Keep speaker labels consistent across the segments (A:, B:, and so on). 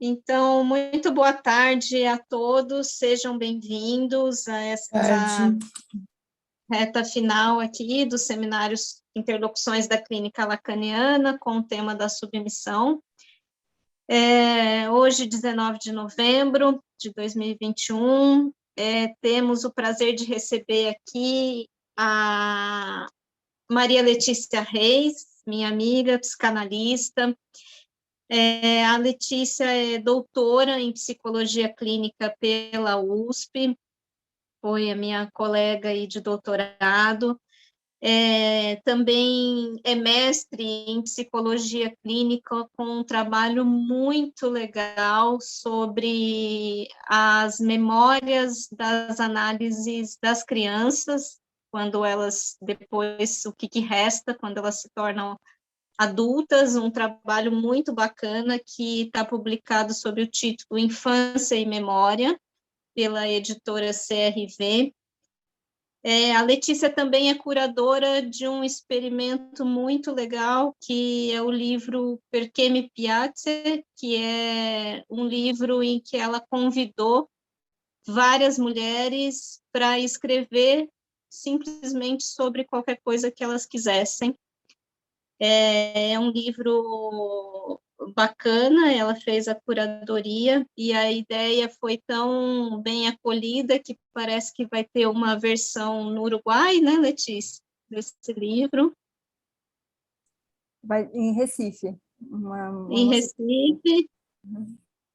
A: Então, muito boa tarde a todos, sejam bem-vindos a essa
B: Tarde.
A: reta final aqui dos seminários Interlocuções da Clínica Lacaniana, com o tema da submissão. Hoje, 19 de novembro de 2021, temos o prazer de receber aqui a Maria Letícia Reis, minha amiga, psicanalista. A Letícia é doutora em psicologia clínica pela USP, foi a minha colega aí de doutorado. Também é mestre em psicologia clínica, com um trabalho muito legal sobre as memórias das análises das crianças, quando elas, depois, o que resta, quando elas se tornam adultas, um trabalho muito bacana que está publicado sob o título Infância e Memória, pela editora CRV. A Letícia também é curadora de um experimento muito legal, que é o livro Perché mi piace, que é um livro em que ela convidou várias mulheres para escrever simplesmente sobre qualquer coisa que elas quisessem. É um livro bacana, ela fez a curadoria e a ideia foi tão bem acolhida que parece que vai ter uma versão no Uruguai, né, Letícia, desse livro.
B: Vai em Recife.
A: Em Recife.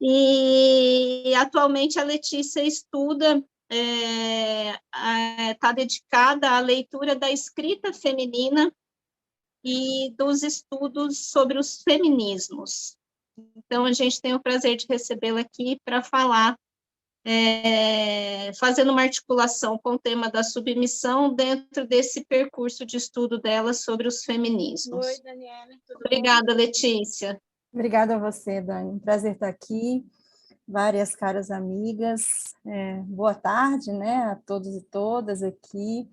A: E atualmente a Letícia estuda, está dedicada à leitura da escrita feminina e dos estudos sobre os feminismos. Então, a gente tem o prazer de recebê-la aqui para falar, fazendo uma articulação com o tema da submissão dentro desse percurso de estudo dela sobre os feminismos.
C: Oi, Daniela.
A: Obrigada, Letícia.
B: Obrigada a você, Dani. Um prazer estar aqui. Várias caras amigas. Boa tarde, né, a todos e todas aqui.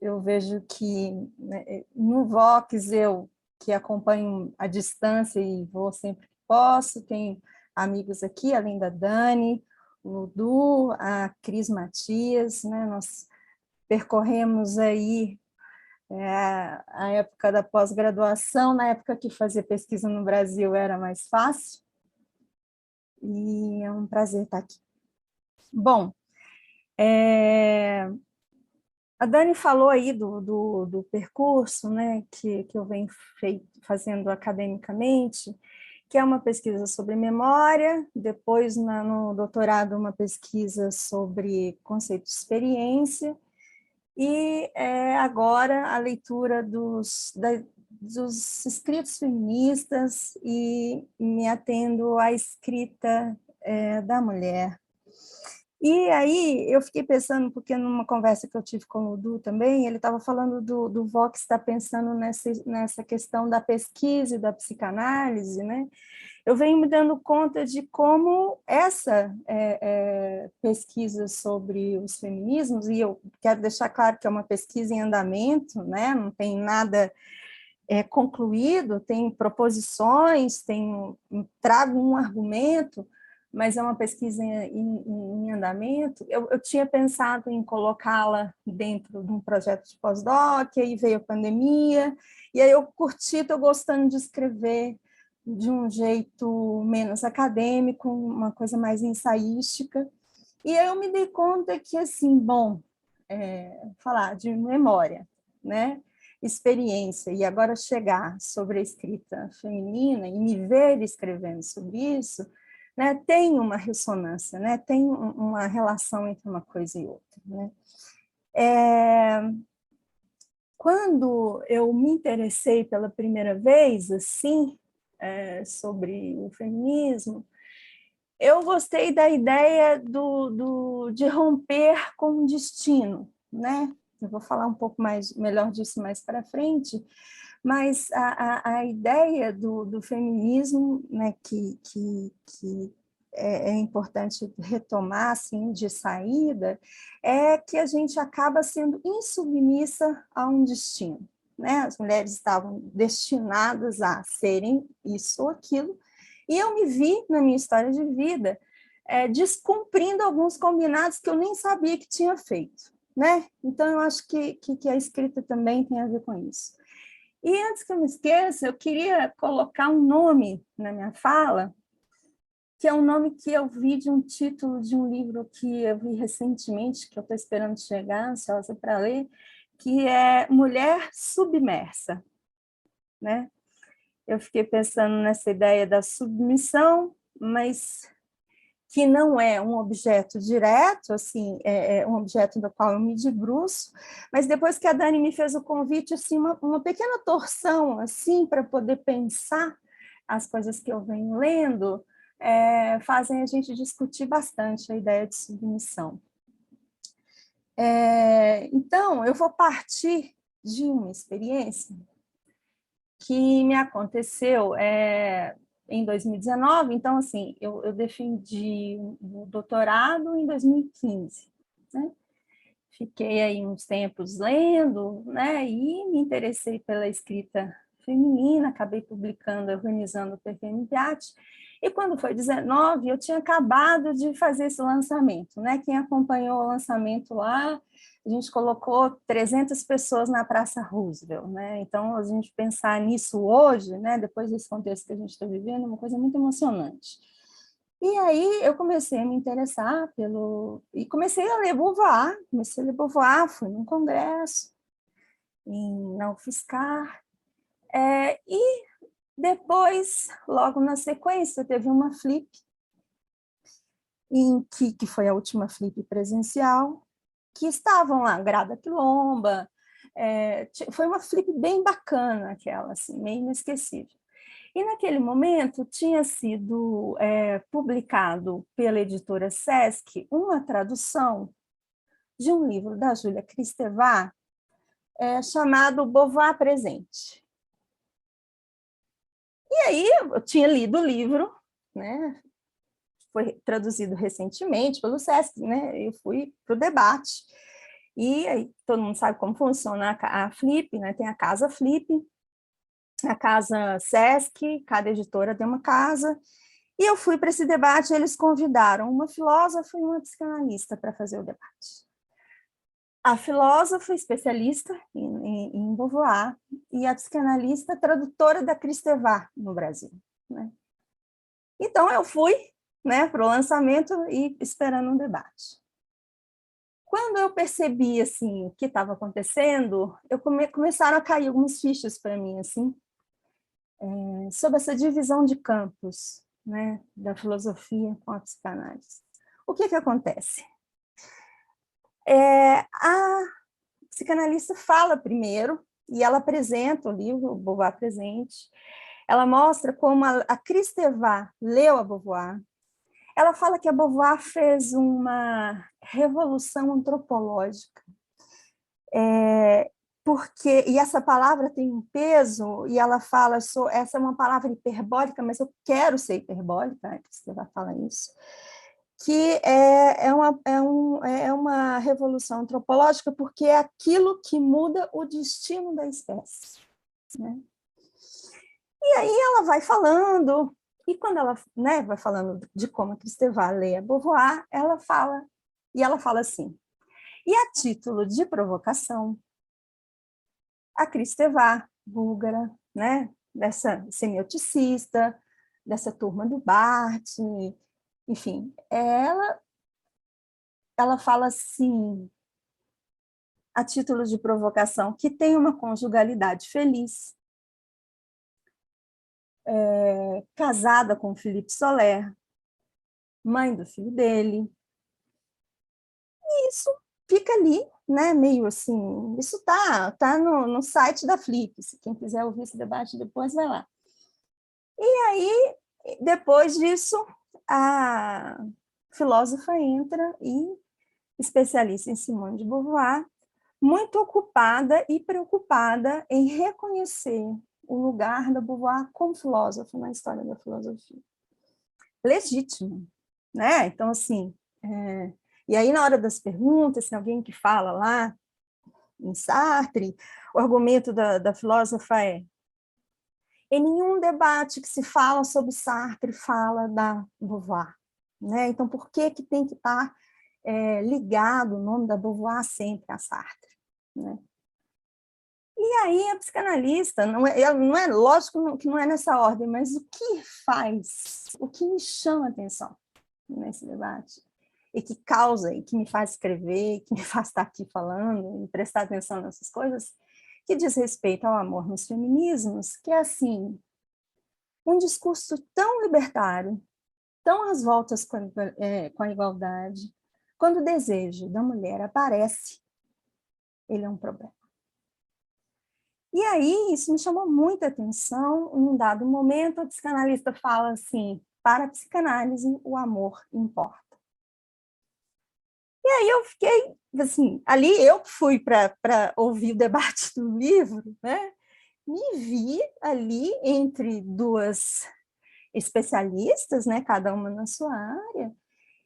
B: Eu vejo que, né, no Vox, eu que acompanho à distância e vou sempre que posso, tenho amigos aqui, além da Dani, o Ludu, a Cris Matias, né? Nós percorremos aí a época da pós-graduação, na época que fazer pesquisa no Brasil era mais fácil, e é um prazer estar aqui. Bom, a Dani falou aí do percurso, né, que eu venho fazendo academicamente, que é uma pesquisa sobre memória, depois no doutorado uma pesquisa sobre conceito de experiência, e agora a leitura dos escritos feministas e me atendo à escrita da mulher. E aí eu fiquei pensando, porque numa conversa que eu tive com o Du também, ele estava falando do Vox estar pensando nessa questão da pesquisa e da psicanálise, né? Eu venho me dando conta de como essa pesquisa sobre os feminismos, e eu quero deixar claro que é uma pesquisa em andamento, né? Não tem nada concluído, tem proposições, trago um argumento, mas é uma pesquisa em andamento. Eu tinha pensado em colocá-la dentro de um projeto de pós-doc, aí veio a pandemia, e aí eu curti, estou gostando de escrever de um jeito menos acadêmico, uma coisa mais ensaística, e aí eu me dei conta que, assim, falar de memória, né? Experiência, e agora chegar sobre a escrita feminina e me ver escrevendo sobre isso, né, tem uma ressonância, né, tem uma relação entre uma coisa e outra, né? Quando eu me interessei pela primeira vez, assim, sobre o feminismo, eu gostei da ideia de romper com o destino, né? Eu vou falar um pouco melhor disso mais para frente, mas a ideia do feminismo, né, que é importante retomar assim, de saída, é que a gente acaba sendo insubmissa a um destino, né? As mulheres estavam destinadas a serem isso ou aquilo, E eu me vi, na minha história de vida, descumprindo alguns combinados que eu nem sabia que tinha feito, né? Então, eu acho que a escrita também tem a ver com isso. E antes que eu me esqueça, eu queria colocar um nome na minha fala, que é um nome que eu vi de um título de um livro que eu vi recentemente, que eu estou esperando chegar, ansiosa para ler, que é Mulher Submersa, né? Eu fiquei pensando nessa ideia da submissão, mas que não é um objeto direto, assim, é um objeto do qual eu me debruço, mas depois que a Dani me fez o convite, assim, uma pequena torção, assim, para poder pensar as coisas que eu venho lendo, fazem a gente discutir bastante a ideia de submissão. Então, eu vou partir de uma experiência que me aconteceu em 2019, então, assim, eu defendi o doutorado em 2015, né? Fiquei aí uns tempos lendo, né, e me interessei pela escrita feminina, acabei publicando, organizando o PPMPAT, e quando foi 19, eu tinha acabado de fazer esse lançamento, né? Quem acompanhou o lançamento lá, a gente colocou 300 pessoas na Praça Roosevelt, né? Então, a gente pensar nisso hoje, né, depois desse contexto que a gente está vivendo, é uma coisa muito emocionante. E aí eu comecei a me interessar e comecei a ler Beauvoir, fui num congresso na UFSCar, e depois, logo na sequência, teve uma flip, que foi a última flip presencial, que estavam lá, Grada Quilomba, foi uma flip bem bacana aquela, assim, meio inesquecível. E naquele momento tinha sido publicado pela editora Sesc uma tradução de um livro da Júlia Kristeva, chamado Beauvoir Presente. E aí eu tinha lido o livro, né? Foi traduzido recentemente pelo Sesc, né? Eu fui para o debate. E aí todo mundo sabe como funciona a Flip, né? Tem a Casa Flip, a Casa Sesc, cada editora tem uma casa. E eu fui para esse debate, eles convidaram uma filósofa e uma psicanalista para fazer o debate. A filósofa, especialista em Beauvoir, e a psicanalista, tradutora da Kristeva no Brasil, né? Então, eu fui, né, para o lançamento e esperando um debate. Quando eu percebi assim, o que estava acontecendo, começaram a cair algumas fichas para mim, assim, sobre essa divisão de campos, né, da filosofia com a psicanálise. O que acontece? A psicanalista fala primeiro, e ela apresenta o livro, o Beauvoir Presente, ela mostra como a Kristeva leu a Beauvoir, ela fala que a Beauvoir fez uma revolução antropológica, e essa palavra tem um peso, e ela fala, essa é uma palavra hiperbólica, mas eu quero ser hiperbólica, a Kristeva fala isso, que é uma revolução antropológica, porque é aquilo que muda o destino da espécie, né? E aí ela vai falando, e quando ela, né, vai falando de como a Kristeva lê a Beauvoir, ela fala assim, e a título de provocação, a Kristeva, búlgara, né, dessa semioticista, dessa turma do Barthes, enfim, ela fala assim, a título de provocação, que tem uma conjugalidade feliz, casada com Philippe Soler, mãe do filho dele, e isso fica ali, né, meio assim, isso tá no site da Flip, se quem quiser ouvir esse debate depois, vai lá. E aí, depois disso, a filósofa entra e especialista em Simone de Beauvoir, muito ocupada e preocupada em reconhecer o lugar da Beauvoir como filósofa na história da filosofia. Legítimo, né? Então, assim, e aí na hora das perguntas, tem alguém que fala lá, em Sartre, o argumento da filósofa Em nenhum debate que se fala sobre Sartre fala da Beauvoir, né? Então, por que tem que estar ligado o nome da Beauvoir sempre a Sartre, né? E aí a psicanalista, não é lógico que não é nessa ordem, mas o que faz, o que me chama a atenção nesse debate, e que causa, e que me faz escrever, que me faz estar aqui falando, e prestar atenção nessas coisas, que diz respeito ao amor nos feminismos, que é assim, um discurso tão libertário, tão às voltas com a igualdade, quando o desejo da mulher aparece, ele é um problema. E aí, isso me chamou muita atenção. Em um dado momento, a psicanalista fala assim, para a psicanálise, o amor importa. E aí eu fiquei, assim, ali eu fui para ouvir o debate do livro, né? Me vi ali entre duas especialistas, né? Cada uma na sua área.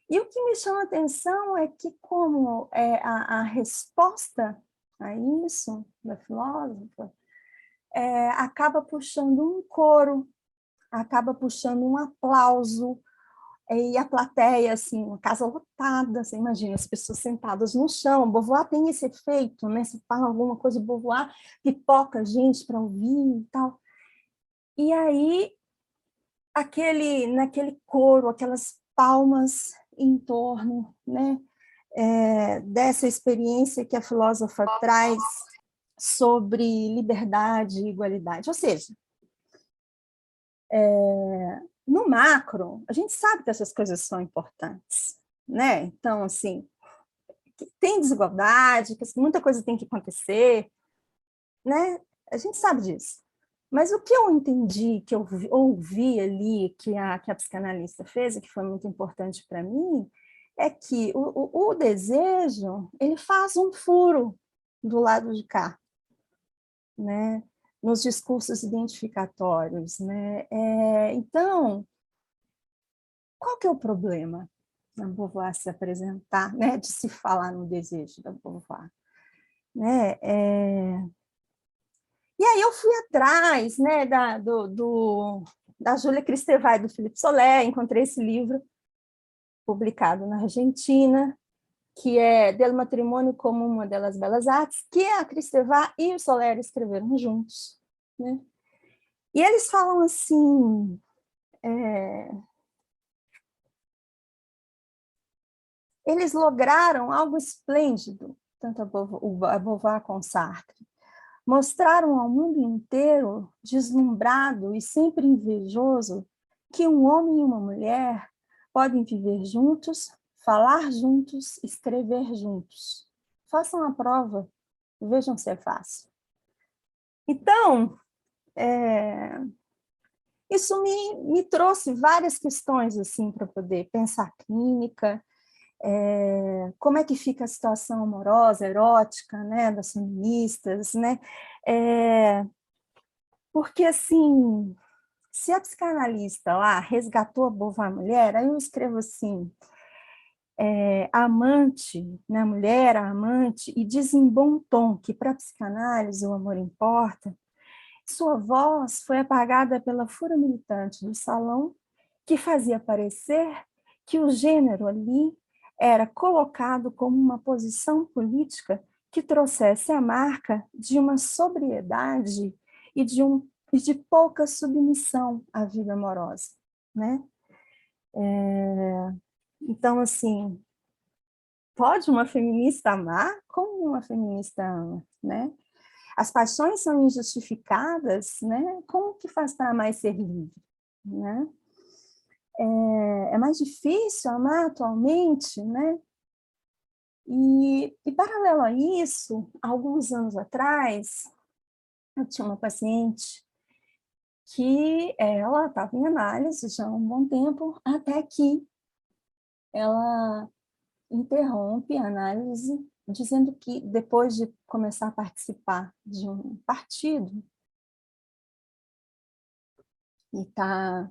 B: E o que me chama a atenção é que como a resposta a isso, da filósofa, acaba puxando um coro, acaba puxando um aplauso, e a plateia, assim, uma casa lotada, você imagina, as pessoas sentadas no chão. Beauvoir tem esse efeito, né? Se fala alguma coisa de Beauvoir, pipoca gente para ouvir e tal. E aí, naquele coro, aquelas palmas em torno, né? Dessa experiência que a filósofa traz sobre liberdade e igualdade. Ou seja, no macro, a gente sabe que essas coisas são importantes, né? Então, assim, tem desigualdade, que muita coisa tem que acontecer, né? A gente sabe disso. Mas o que eu entendi, que eu ouvi ali, que a psicanalista fez, e que foi muito importante para mim, é que o desejo, ele faz um furo do lado de cá, né? Nos discursos identificatórios, né? Então, qual que é o problema da Beauvoir se apresentar, né? De se falar no desejo da Beauvoir, né? E aí eu fui atrás, né, da Júlia Kristeva e do Felipe Solé, encontrei esse livro publicado na Argentina, que é Del Matrimônio como uma das Belas Artes, que a Kristeva e o Soler escreveram juntos, né? E eles falam assim, eles lograram algo esplêndido, tanto a Beauvoir com Sartre, mostraram ao mundo inteiro, deslumbrado e sempre invejoso, que um homem e uma mulher podem viver juntos, falar juntos, escrever juntos. Façam a prova, vejam se é fácil. Então, isso me trouxe várias questões assim para poder pensar clínica, como é que fica a situação amorosa, erótica, né, das feministas, né? Porque, assim, se a psicanalista lá resgatou a Beauvoir mulher, aí eu escrevo assim, a amante, né, a mulher, a amante, e diz em bom tom que para a psicanálise o amor importa, sua voz foi apagada pela fúria militante do salão, que fazia parecer que o gênero ali era colocado como uma posição política que trouxesse a marca de uma sobriedade e de pouca submissão à vida amorosa, né? Então, assim, pode uma feminista amar como uma feminista ama, né? As paixões são injustificadas, né? Como que faz para amar e ser livre, né? É mais difícil amar atualmente, né? E paralelo a isso, alguns anos atrás, eu tinha uma paciente que ela estava em análise já há um bom tempo, até que ela interrompe a análise, dizendo que depois de começar a participar de um partido e está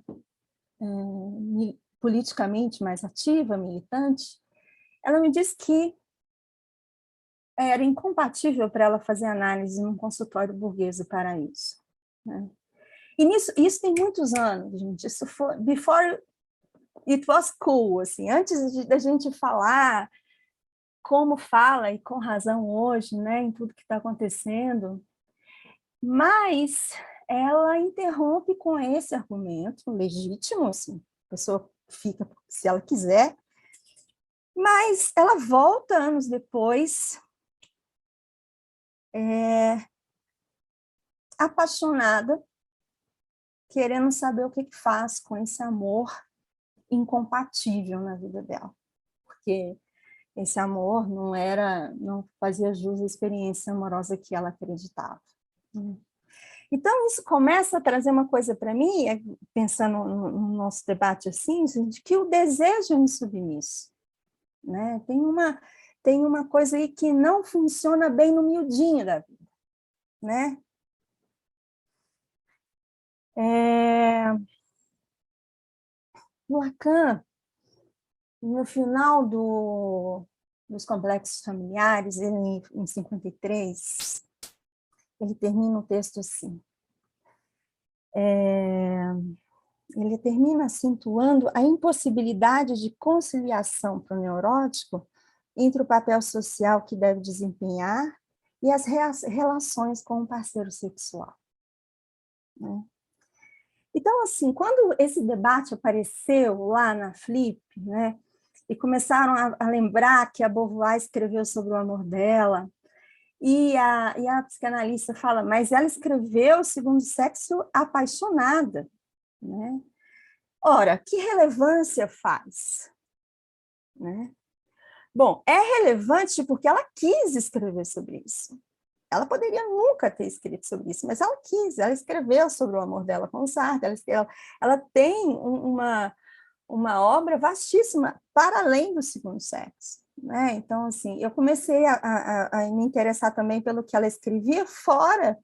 B: politicamente mais ativa, militante, ela me disse que era incompatível para ela fazer análise num consultório burguês do Paraíso, né? E isso tem muitos anos, gente. Isso foi before it was cool, assim, antes da gente falar como fala, e com razão hoje, né, em tudo que está acontecendo, mas ela interrompe com esse argumento legítimo, assim, a pessoa fica se ela quiser, mas ela volta anos depois, apaixonada, querendo saber o que faz com esse amor incompatível na vida dela, porque esse amor não fazia jus à experiência amorosa que ela acreditava. Então, isso começa a trazer uma coisa para mim, pensando no nosso debate assim, de que o desejo é insubmisso. Né? Tem uma coisa aí que não funciona bem no miudinho da vida. Né? Lacan, no final dos complexos familiares, ele, em 53, ele termina o texto assim. Ele termina acentuando a impossibilidade de conciliação para o neurótico entre o papel social que deve desempenhar e as relações com o parceiro sexual. Né? Então, assim, quando esse debate apareceu lá na Flip, né, e começaram a lembrar que a Beauvoir escreveu sobre o amor dela, e a psicanalista fala, mas ela escreveu segundo sexo apaixonada. Né? Ora, que relevância faz? Né? Bom, é relevante porque ela quis escrever sobre isso. Ela poderia nunca ter escrito sobre isso, mas ela quis, ela escreveu sobre o amor dela com o Sartre, ela tem uma obra vastíssima para além do segundo sexo. Né? Então, assim, eu comecei a me interessar também pelo que ela escrevia fora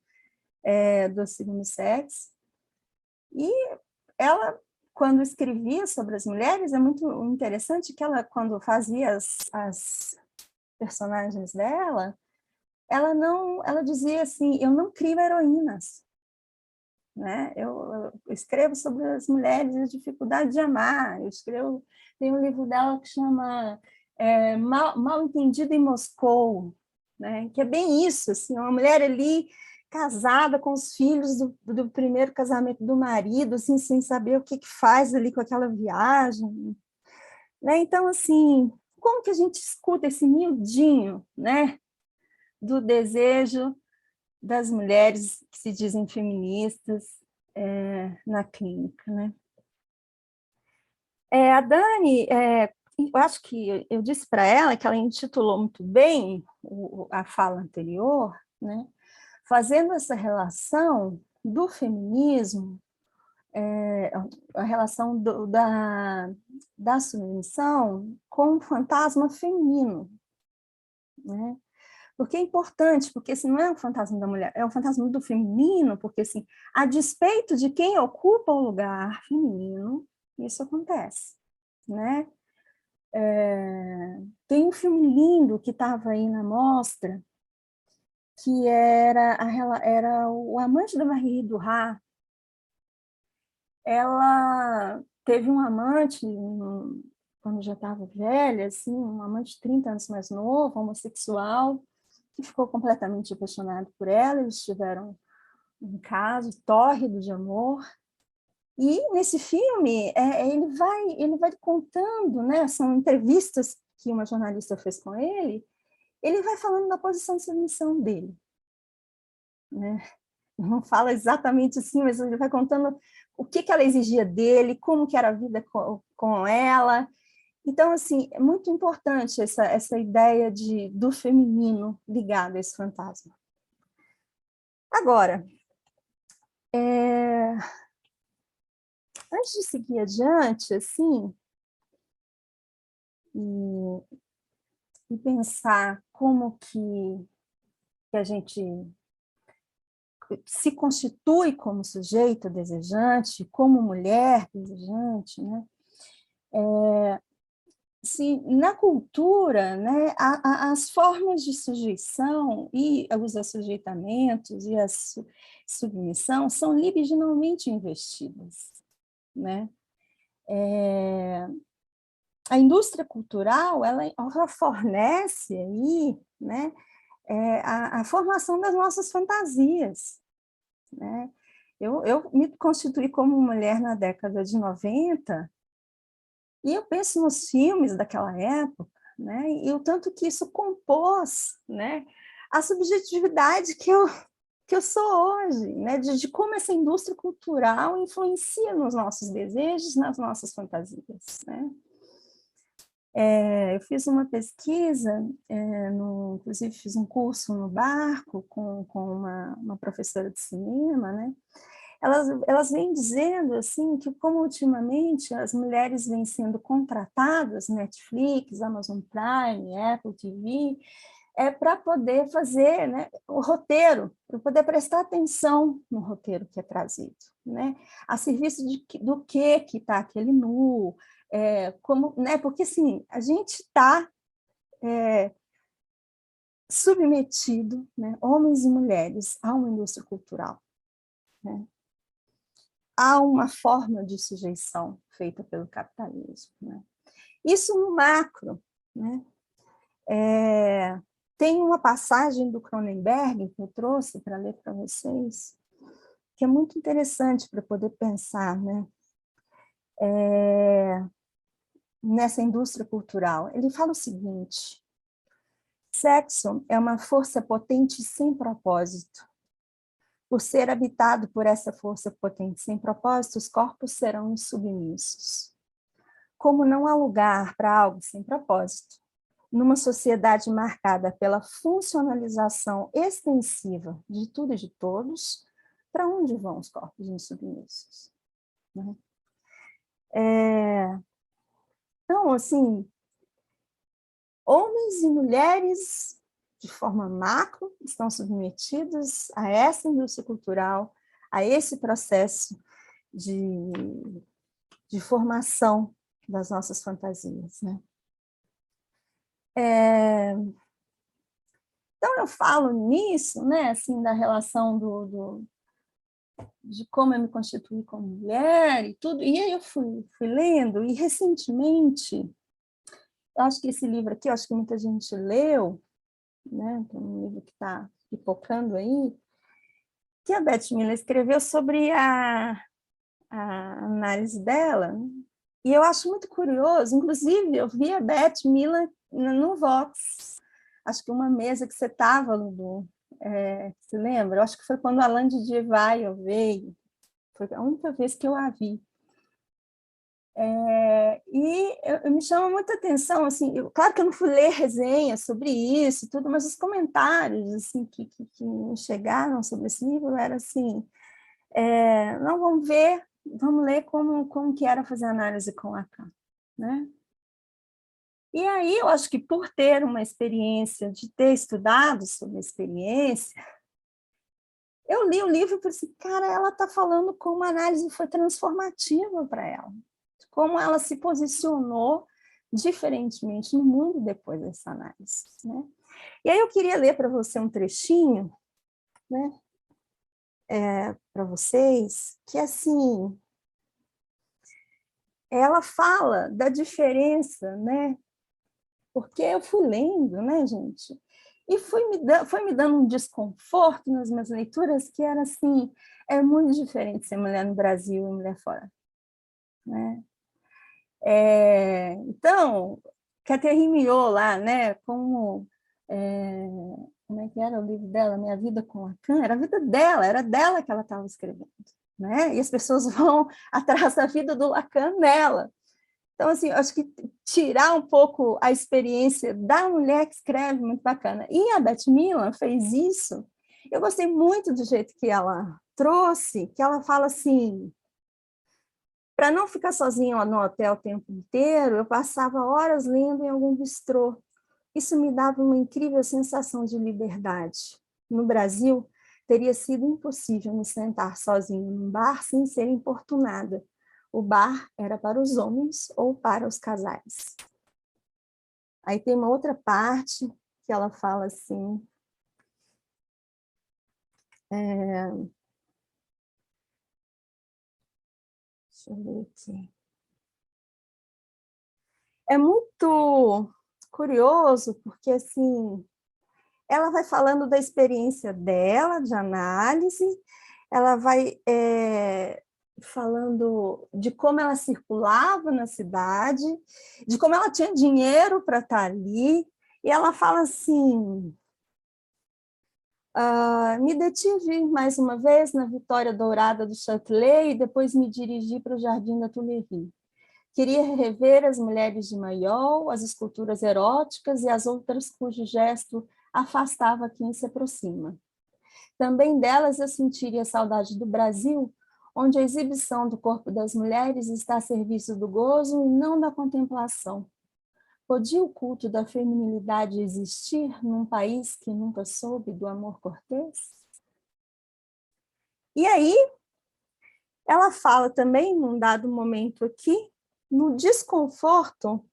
B: do segundo sexo, e ela, quando escrevia sobre as mulheres, é muito interessante que ela, quando fazia as personagens dela, ela dizia assim, eu não crio heroínas, né? Eu escrevo sobre as mulheres e a dificuldade de amar, tem um livro dela que chama Mal Entendido em Moscou, né? Que é bem isso, assim, uma mulher ali casada com os filhos do primeiro casamento do marido, assim, sem saber o que faz ali com aquela viagem. Né? Então, assim, como que a gente escuta esse miudinho, né, do desejo das mulheres que se dizem feministas na clínica? Né? A Dani, eu acho que eu disse para ela que ela intitulou muito bem a fala anterior, né, fazendo essa relação do feminismo, a relação da submissão com o fantasma feminino. Né? Porque é importante, porque assim, não é um fantasma da mulher, é um fantasma do feminino, porque assim, a despeito de quem ocupa o lugar feminino, isso acontece. Né? Tem um filme lindo que estava aí na mostra, que era o amante da Marie Duras. Ela teve um amante quando já estava velha, assim, um amante 30 anos mais novo, homossexual, que ficou completamente apaixonado por ela. Eles tiveram um caso tórrido de amor. E nesse filme ele vai contando, né, são entrevistas que uma jornalista fez com ele vai falando da posição de submissão dele. Né? Não fala exatamente assim, mas ele vai contando o que ela exigia dele, como que era a vida com ela. Então, assim, é muito importante essa ideia do feminino ligado a esse fantasma. Agora, antes de seguir adiante, assim, e pensar como que a gente se constitui como sujeito desejante, como mulher desejante, né? assim, na cultura, né, as formas de sujeição e os assujeitamentos e a submissão são libidinalmente investidas, né? A indústria cultural, ela fornece aí, né, a formação das nossas fantasias, né? Eu me constituí como mulher na década de 90, e eu penso nos filmes daquela época, né, e o tanto que isso compôs, né, a subjetividade que eu sou hoje, né, de como essa indústria cultural influencia nos nossos desejos, nas nossas fantasias, né? Eu fiz uma pesquisa, inclusive fiz um curso no Barco com uma professora de cinema, né? Elas vêm dizendo assim que como ultimamente as mulheres vêm sendo contratadas, Netflix, Amazon Prime, Apple TV, para poder fazer, né, o roteiro, para poder prestar atenção no roteiro que é trazido, né? A serviço do que está aquele nu, como, né? Porque assim, a gente está submetido, né, homens e mulheres, a uma indústria cultural, né? Há uma forma de sujeição feita pelo capitalismo, né? Isso no macro, né? Tem uma passagem do Cronenberg que eu trouxe para ler para vocês, que é muito interessante para poder pensar, né? Nessa indústria cultural. Ele fala o seguinte: sexo é uma força potente sem propósito. Por ser habitado por essa força potente sem propósito, os corpos serão insubmissos. Como não há lugar para algo sem propósito, numa sociedade marcada pela funcionalização extensiva de tudo e de todos, para onde vão os corpos insubmissos? Né? Então, assim, homens e mulheres, de forma macro, estão submetidos a essa indústria cultural, a esse processo de formação das nossas fantasias, né? Então, eu falo nisso, né, assim, da relação de como eu me constituí como mulher e tudo, e aí eu fui lendo, e recentemente, eu acho que esse livro aqui, eu acho que muita gente leu, né, é um livro que está pipocando aí, que a Beth Miller escreveu sobre a análise dela, né? E eu acho muito curioso, inclusive eu vi a Beth Miller no Vox, acho que uma mesa que você estava, Ludu, se lembra? Eu acho que foi quando a Alain Didier veio, foi a única vez que eu a vi. E me chama muita atenção, assim, claro que eu não fui ler resenhas sobre isso, tudo, mas os comentários assim, que me chegaram sobre esse livro eram assim, não, vamos ler como que era fazer análise com Lacan, né? E aí eu acho que por ter uma experiência, de ter estudado sobre a experiência, eu li o livro e falei assim, cara, ela está falando como a análise foi transformativa para ela, como ela se posicionou diferentemente no mundo depois dessa análise, né? E aí eu queria ler para você um trechinho, né, para vocês, que assim, ela fala da diferença, né? Porque eu fui lendo, né, gente? E foi me dando um desconforto nas minhas leituras que era assim, é muito diferente ser mulher no Brasil e mulher fora, né? Então, Catherine Milhaud lá, né, como é que era o livro dela, Minha Vida com Lacan, era a vida dela, era dela que ela estava escrevendo, né? E as pessoas vão atrás da vida do Lacan nela. Então, assim, eu acho que tirar um pouco a experiência da mulher que escreve, muito bacana. E a Beth Miller fez isso. Eu gostei muito do jeito que ela trouxe, que ela fala assim, para não ficar sozinha no hotel o tempo inteiro, eu passava horas lendo em algum bistrô. Isso me dava uma incrível sensação de liberdade. No Brasil, teria sido impossível me sentar sozinha num bar sem ser importunada. O bar era para os homens ou para os casais. Aí tem uma outra parte que ela fala assim, deixa eu ver aqui. É muito curioso, porque assim, ela vai falando da experiência dela, de análise, ela vai falando de como ela circulava na cidade, de como ela tinha dinheiro para estar ali, e ela fala assim, me detive mais uma vez na Vitória Dourada do Châtelet e depois me dirigi para o Jardim da Tuileries. Queria rever as mulheres de maiol, as esculturas eróticas e as outras cujo gesto afastava quem se aproxima. Também delas eu sentiria saudade do Brasil, onde a exibição do corpo das mulheres está a serviço do gozo e não da contemplação. Podia o culto da feminilidade existir num país que nunca soube do amor cortês? E aí, ela fala também, num dado momento aqui, no desconforto,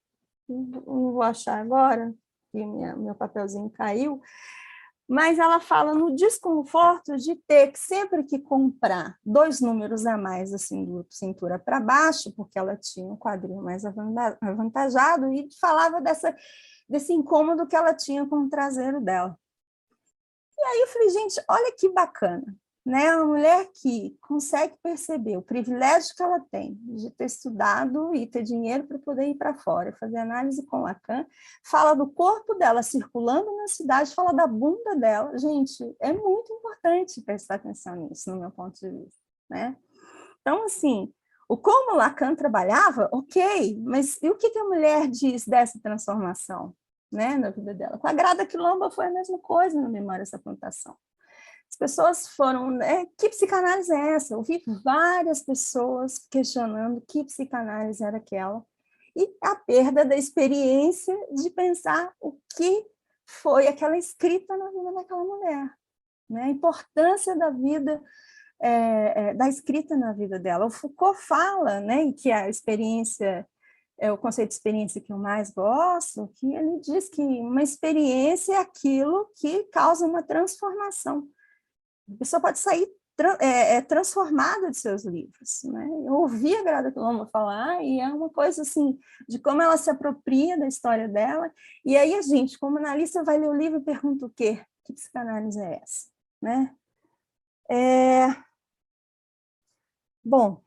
B: não vou achar agora, que meu papelzinho caiu, mas ela fala no desconforto de ter que sempre que comprar 2 números a mais, assim, do cintura para baixo, porque ela tinha um quadril mais avantajado, e falava desse incômodo que ela tinha com o traseiro dela. E aí eu falei, gente, olha que bacana, né? Uma mulher que consegue perceber o privilégio que ela tem de ter estudado e ter dinheiro para poder ir para fora, fazer análise com Lacan, fala do corpo dela circulando na cidade, fala da bunda dela. Gente, é muito importante prestar atenção nisso, no meu ponto de vista, né? Então, assim, o como Lacan trabalhava, ok, mas e o que a mulher diz dessa transformação, né, na vida dela? Com a Grada Quilomba foi a mesma coisa na Memórias da Plantação. As pessoas foram, né, que psicanálise é essa? Eu ouvi várias pessoas questionando que psicanálise era aquela, e a perda da experiência de pensar o que foi aquela escrita na vida daquela mulher, né? A importância da vida, da escrita na vida dela. O Foucault fala, né, que a experiência, o conceito de experiência que eu mais gosto, que ele diz que uma experiência é aquilo que causa uma transformação. A pessoa pode sair transformada de seus livros, né? Eu ouvi a Grada Quilomba falar, e é uma coisa assim, de como ela se apropria da história dela, e aí a gente, como analista, vai ler o livro e pergunta o quê? Que psicanálise é essa? Né? Bom,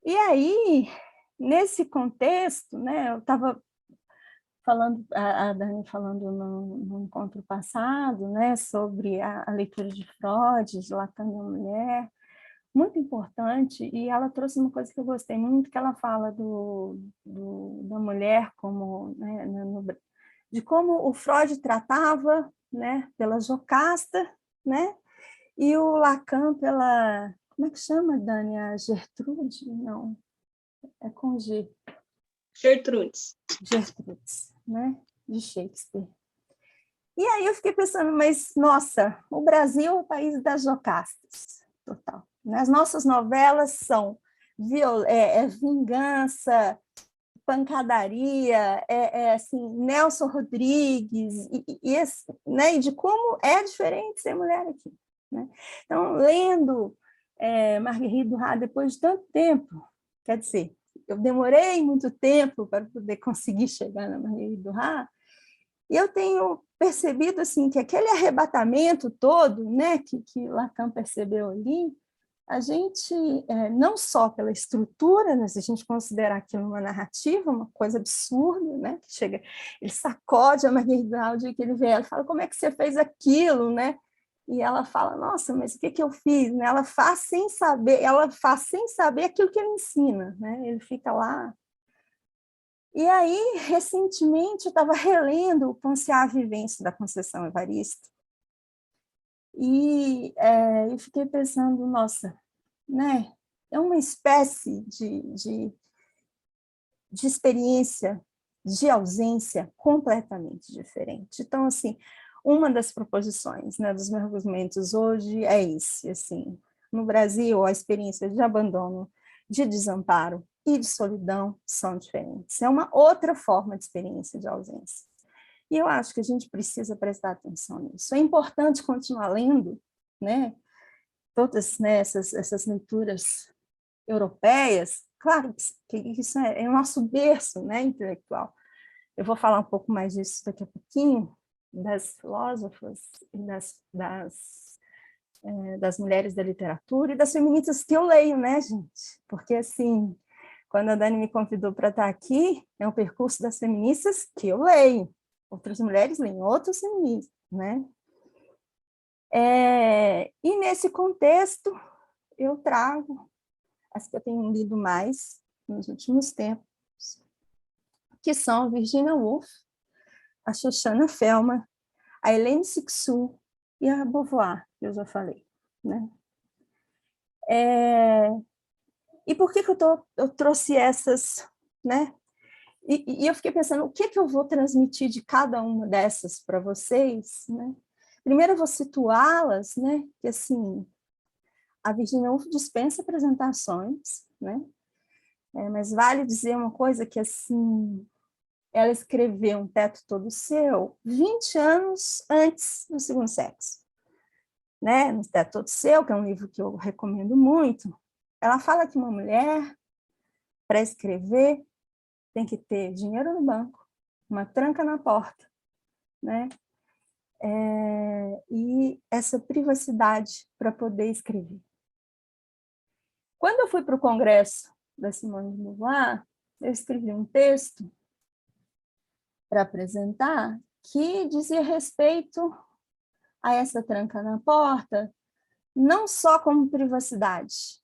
B: e aí, nesse contexto, né, eu estava falando, a Dani falando no encontro passado, né, sobre a leitura de Freud, de Lacan e a mulher, muito importante, e ela trouxe uma coisa que eu gostei muito, que ela fala da mulher como, né, de como o Freud tratava, né, pela Jocasta, né, e o Lacan pela, como é que chama, Dani? A Gertrude? Não, é com G.
A: Gertrudes.
B: Gertrudes, né, de Shakespeare. E aí eu fiquei pensando, mas, nossa, o Brasil é o país das Jocastas, total. As nossas novelas são vingança, pancadaria, assim, Nelson Rodrigues, né, e de como é diferente ser mulher aqui. Né? Então, lendo Marguerite Duras depois de tanto tempo, quer dizer, eu demorei muito tempo para poder conseguir chegar na Marguerite Duras, e eu tenho percebido assim, que aquele arrebatamento todo, né, que Lacan percebeu ali, a gente, não só pela estrutura, né, se a gente considerar aquilo uma narrativa, uma coisa absurda, né, que chega, ele sacode a Marguerite Duras, que ele vê ela e fala, como é que você fez aquilo, né? E ela fala, nossa, mas o que eu fiz? Ela faz sem saber aquilo que ele ensina, né? Ele fica lá. E aí, recentemente, eu estava relendo o Pensear a Vivência da Conceição Evaristo, e eu fiquei pensando, nossa, né, é uma espécie de experiência de ausência completamente diferente. Então, assim, uma das proposições, né, dos meus argumentos hoje é esse, assim, no Brasil, a experiência de abandono, de desamparo, e de solidão são diferentes. É uma outra forma de experiência de ausência. E eu acho que a gente precisa prestar atenção nisso. É importante continuar lendo, né, todas, né, essas leituras europeias. Claro que isso é o nosso berço, né, intelectual. Eu vou falar um pouco mais disso daqui a pouquinho, das filósofas e das mulheres da literatura e das feministas que eu leio, né, gente? Porque, assim, quando a Dani me convidou para estar aqui, é um percurso das feministas que eu leio. Outras mulheres leem outros feministas, né? E nesse contexto, eu trago as que eu tenho lido mais nos últimos tempos, que são a Virginia Woolf, a Shoshana Felman, a Hélène Cixous e a Beauvoir, que eu já falei, né? E por que eu trouxe essas, né? E eu fiquei pensando, o que eu vou transmitir de cada uma dessas para vocês, né? Primeiro eu vou situá-las, né? Que, assim, a Virginia Woolf dispensa apresentações, né? Mas vale dizer uma coisa que, assim, ela escreveu Um Teto Todo Seu 20 anos antes do Segundo Sexo. Né? No Teto Todo Seu, que é um livro que eu recomendo muito, ela fala que uma mulher, para escrever, tem que ter dinheiro no banco, uma tranca na porta, né? E essa privacidade para poder escrever. Quando eu fui para o congresso da Simone de Beauvoir, eu escrevi um texto para apresentar que dizia respeito a essa tranca na porta, não só como privacidade,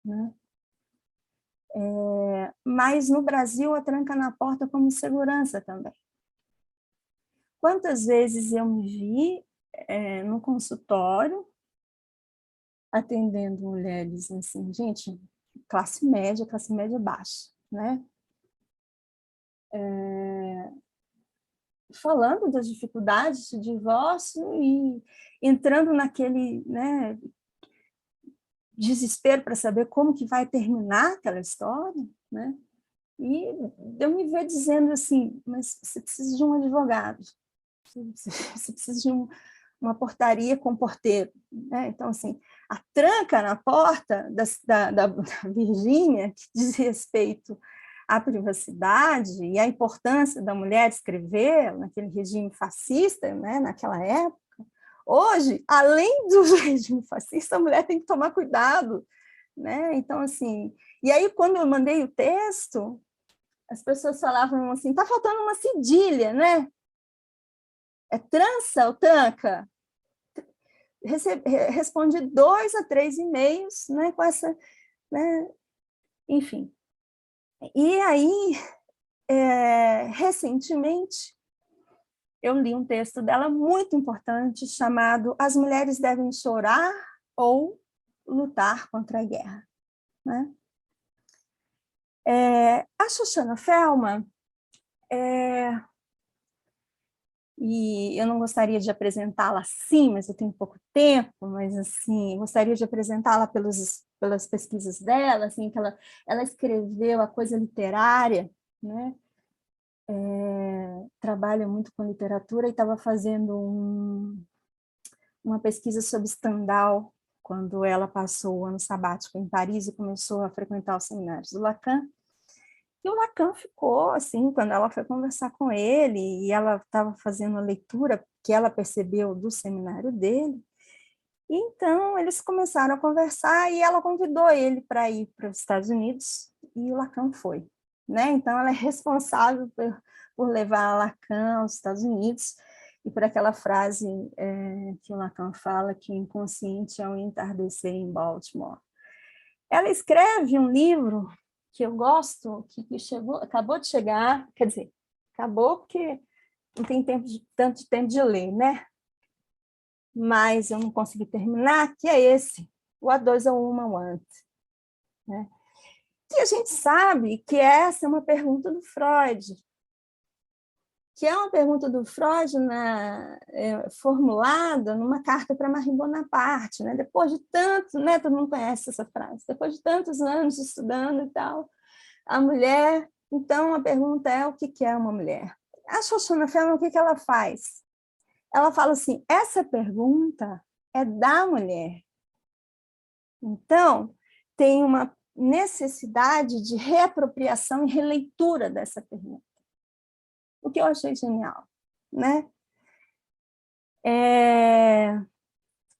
B: né? Mas no Brasil a tranca na porta como segurança também. Quantas vezes eu me vi no consultório atendendo mulheres assim, gente, classe média baixa, né? Falando das dificuldades de divórcio e entrando naquele, né, desespero para saber como que vai terminar aquela história, né? E eu me ver dizendo assim, mas você precisa de um advogado, você precisa de uma portaria com porteiro, né? Então, assim, a tranca na porta da Virgínia, que diz respeito à privacidade e à importância da mulher escrever naquele regime fascista, né, naquela época. Hoje, além do regime fascista, a mulher tem que tomar cuidado, né? Então, assim, e aí quando eu mandei o texto, as pessoas falavam assim, tá faltando uma cedilha, né? É trança ou tranca? Respondi 2 a 3 e-mails, né, com essa, né, enfim. E aí, recentemente, eu li um texto dela muito importante, chamado As Mulheres Devem Chorar ou Lutar contra a Guerra, né? A Shoshana Felman, e eu não gostaria de apresentá-la assim, mas eu tenho pouco tempo, mas assim, gostaria de apresentá-la pelas pesquisas dela, assim, que ela escreveu a coisa literária, né? Trabalha muito com literatura e estava fazendo uma pesquisa sobre Stendhal, quando ela passou o ano sabático em Paris e começou a frequentar os seminários do Lacan. E o Lacan ficou, assim, quando ela foi conversar com ele, e ela estava fazendo a leitura que ela percebeu do seminário dele, e então eles começaram a conversar e ela convidou ele para ir para os Estados Unidos, e o Lacan foi, né? Então ela é responsável por levar Lacan aos Estados Unidos, e por aquela frase que o Lacan fala, que o inconsciente é um entardecer em Baltimore. Ela escreve um livro que eu gosto, que acabou de chegar, quer dizer, acabou porque não tem tanto tempo de ler, né? Mas eu não consegui terminar, que é esse, What Does a Woman Want? Né? E a gente sabe que essa é uma pergunta do Freud, que é uma pergunta do Freud formulada numa carta para Marie Bonaparte, né? Depois de tanto, né, todo mundo conhece essa frase, depois de tantos anos estudando e tal, A mulher, então a pergunta é o que é uma mulher? A Shoshana Feldman, o que ela faz? Ela fala assim, essa pergunta é da mulher. Então, tem uma necessidade de reapropriação e releitura dessa pergunta. O que eu achei genial, né?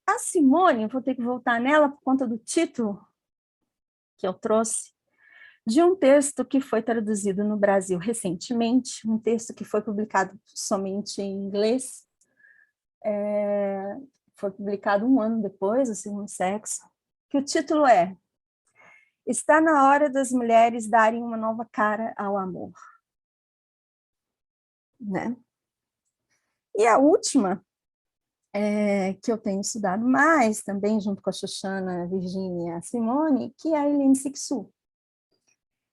B: A Simone, eu vou ter que voltar nela por conta do título que eu trouxe, de um texto que foi traduzido no Brasil recentemente, um texto que foi publicado somente em inglês, foi publicado um ano depois, O Segundo Sexo, que o título é Está na hora das mulheres darem uma nova cara ao amor. Né? E a última, que eu tenho estudado mais, também junto com a Shoshana, a Virginia e a Simone, que é a Hélène Cixous.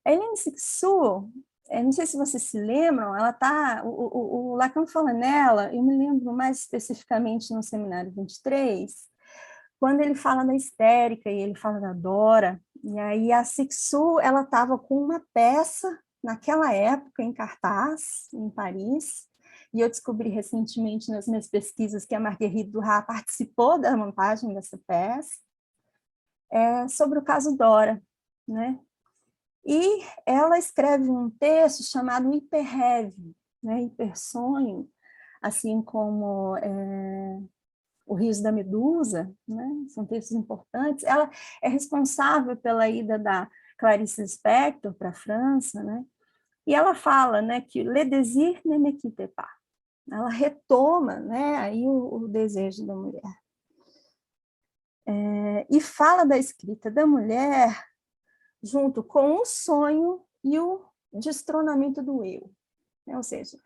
B: A Hélène Cixous, não sei se vocês se lembram, ela tá, o Lacan fala nela, eu me lembro mais especificamente no Seminário 23, quando ele fala da histérica e ele fala da Dora, e aí a Cixous, ela estava com uma peça naquela época em cartaz, em Paris, e eu descobri recentemente nas minhas pesquisas que a Marguerite Duras participou da montagem dessa peça, sobre o caso Dora, né? E ela escreve um texto chamado Hiperrêve, né? Hipersonho, assim como O Riso da Medusa, né? São textos importantes. Ela é responsável pela ida da Clarice Lispector para a França, né? E ela fala, né, que le désir ne me quitte pas. Ela retoma, né, aí o desejo da mulher. E fala da escrita da mulher junto com o sonho e o destronamento do eu. Ou seja,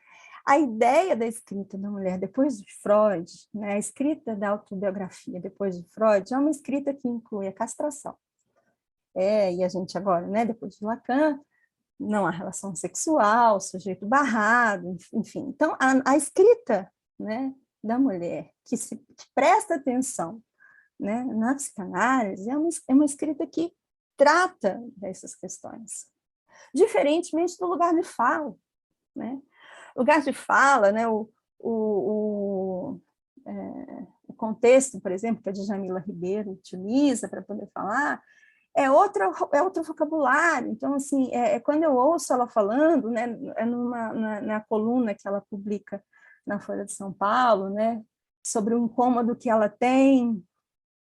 B: a ideia da escrita da mulher depois de Freud, né, a escrita da autobiografia depois de Freud, é uma escrita que inclui a castração. E a gente agora, né, depois de Lacan, não há relação sexual, sujeito barrado, enfim. Então, a escrita, né, da mulher que presta atenção, né, na psicanálise é uma escrita que trata dessas questões, diferentemente do lugar de fala, né? Lugar de fala, né, o contexto, por exemplo, que a Djamila Ribeiro utiliza para poder falar, é outro vocabulário. Então, assim, quando eu ouço ela falando, né, na coluna que ela publica na Folha de São Paulo, né, sobre o incômodo que ela tem,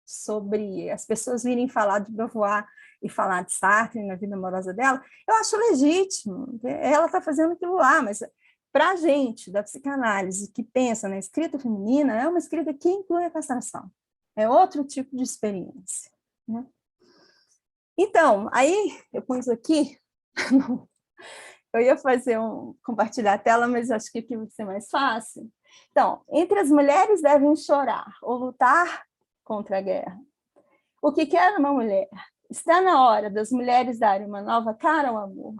B: sobre as pessoas virem falar de Beauvoir e falar de Sartre na vida amorosa dela, eu acho legítimo. Ela está fazendo aquilo lá, mas para a gente, da psicanálise, que pensa na escrita feminina, é uma escrita que inclui a castração. É outro tipo de experiência, né? Então, aí eu pus aqui, eu ia compartilhar a tela, mas acho que aqui vai ser mais fácil. Então, entre as mulheres devem chorar ou lutar contra a guerra. O que quer uma mulher? Está na hora das mulheres darem uma nova cara ao amor.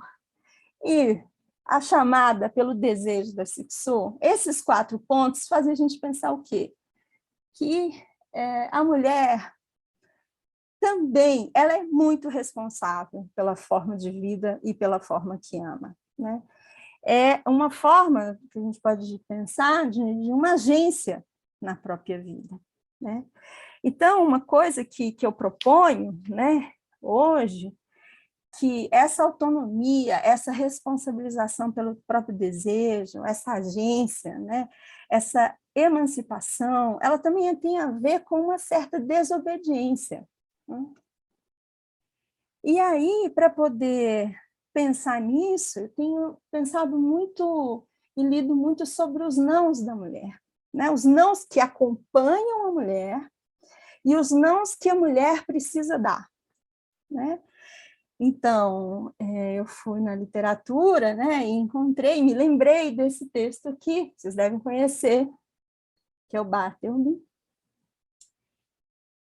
B: E a chamada pelo desejo da Cixous, esses 4 pontos fazem a gente pensar o quê? Que a mulher também, ela é muito responsável pela forma de vida e pela forma que ama, né? É uma forma que a gente pode pensar de uma agência na própria vida, né? Então, uma coisa que eu proponho, né, hoje, que essa autonomia, essa responsabilização pelo próprio desejo, essa agência, né, essa emancipação, ela também tem a ver com uma certa desobediência. E aí, para poder pensar nisso, eu tenho pensado muito e lido muito sobre os nãos da mulher, né? Os nãos que acompanham a mulher e os nãos que a mulher precisa dar, né? Então, eu fui na literatura, né, e me lembrei desse texto aqui, vocês devem conhecer, que é o Bartleby,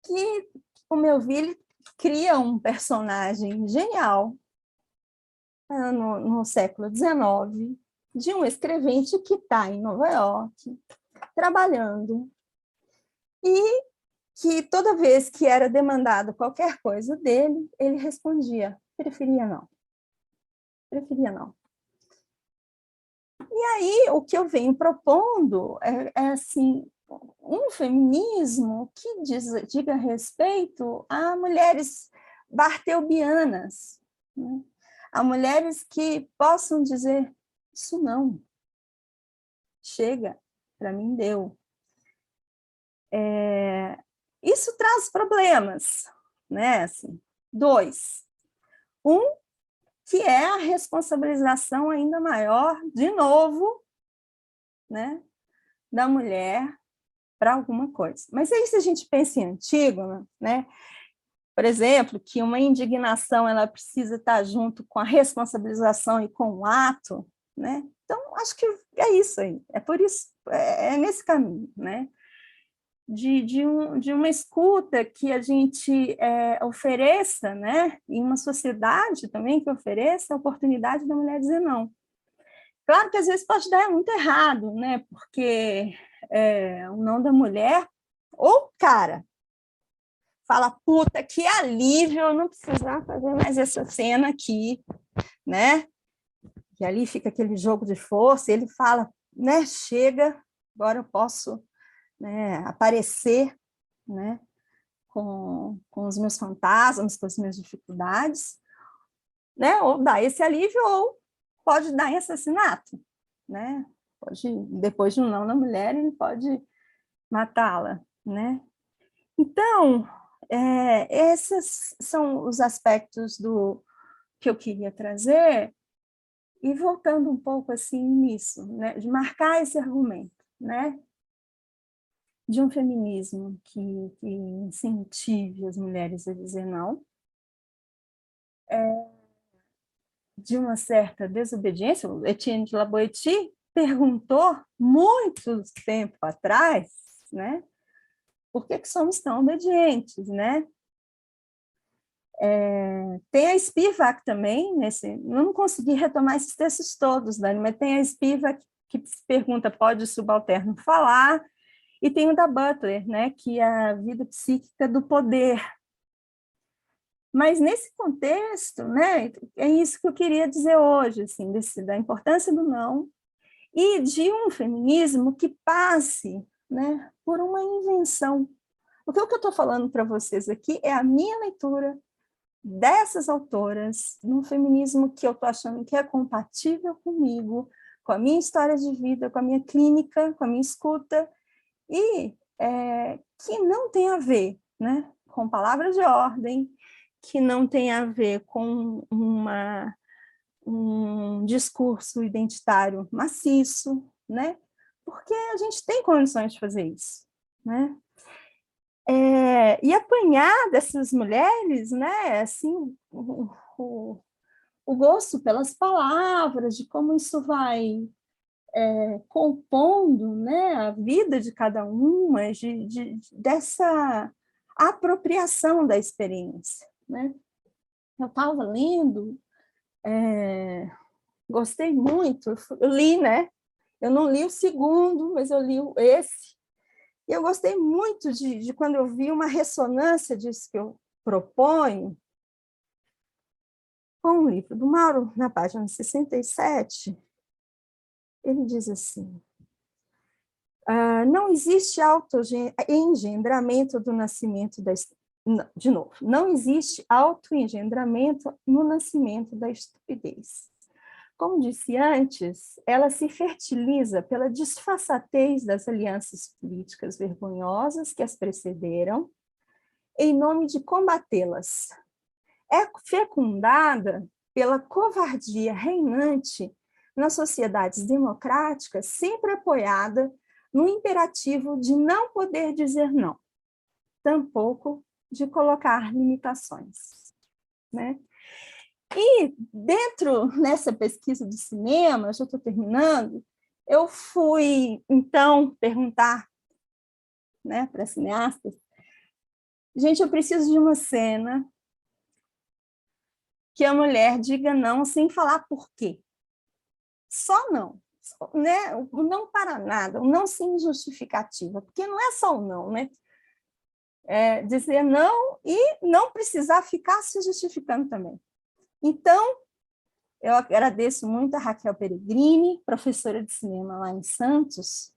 B: que, como eu vi, ele cria um personagem genial no século XIX, de um escrevente que está em Nova York, trabalhando, e que toda vez que era demandado qualquer coisa dele, ele respondia, preferia não. preferia não. E aí, o que eu venho propondo é assim, um feminismo que diga respeito a mulheres barthelbianas, né? A mulheres que possam dizer, isso não, chega, para mim deu. Isso traz problemas, né? Assim, dois. Um, que é a responsabilização ainda maior, de novo, né, da mulher para alguma coisa. Mas aí, se a gente pensa em Antígona, né, por exemplo, que uma indignação ela precisa estar junto com a responsabilização e com o ato, né? Então, acho que é isso aí, é por isso, é nesse caminho, né? De uma escuta que a gente ofereça, né? E uma sociedade também que ofereça a oportunidade da mulher dizer não. Claro que às vezes pode dar muito errado, né? Porque o não da mulher, ou cara, fala, puta, que alívio, eu não precisar fazer mais essa cena aqui, né? E ali fica aquele jogo de força, e ele fala, né, chega, agora eu posso, né, aparecer, né, com os meus fantasmas, com as minhas dificuldades, né, ou dar esse alívio, ou pode dar em assassinato, né? Pode, depois de um não na mulher, ele pode matá-la, né? Então, esses são os aspectos que eu queria trazer, e voltando um pouco assim nisso, né, de marcar esse argumento, né, de um feminismo que incentive as mulheres a dizer não, de uma certa desobediência. O Etienne de La Boétie perguntou muito tempo atrás, né, por que somos tão obedientes, né? Tem a Spivak também, não consegui retomar esses textos todos, Dani, mas tem a Spivak que se pergunta, pode o subalterno falar? E tem o da Butler, né, que é a vida psíquica do poder. Mas nesse contexto, né, é isso que eu queria dizer hoje, assim, da importância do não e de um feminismo que passe, né, por uma invenção. Porque o que eu estou falando para vocês aqui é a minha leitura dessas autoras, num feminismo que eu estou achando que é compatível comigo, com a minha história de vida, com a minha clínica, com a minha escuta, e que não tem a ver, né, com palavras de ordem, que não tem a ver com um discurso identitário maciço, né, porque a gente tem condições de fazer isso, né? E apanhar dessas mulheres, né, assim, o gosto pelas palavras, de como isso vai compondo, né, a vida de cada uma, dessa apropriação da experiência, né? Eu estava lendo, gostei muito, eu li, né? Eu não li o segundo, mas eu li esse, e eu gostei muito de quando eu vi uma ressonância disso que eu proponho, com o livro do Mauro, na página 67, ele diz assim, não existe autoengendramento do nascimento da... De novo, não existe autoengendramento no nascimento da estupidez. Como disse antes, ela se fertiliza pela disfarçatez das alianças políticas vergonhosas que as precederam, em nome de combatê-las. É fecundada pela covardia reinante nas sociedades democráticas, sempre apoiada no imperativo de não poder dizer não, tampouco de colocar limitações, né? E dentro nessa pesquisa de cinema, já estou terminando, eu fui, então, perguntar, né, para cineastas, gente, eu preciso de uma cena que a mulher diga não sem falar por quê. Só não, né? Não para nada, não sem justificativa, porque não é só o não, né? Dizer não e não precisar ficar se justificando também. Então, Eu agradeço muito a Raquel Peregrini, professora de cinema lá em Santos,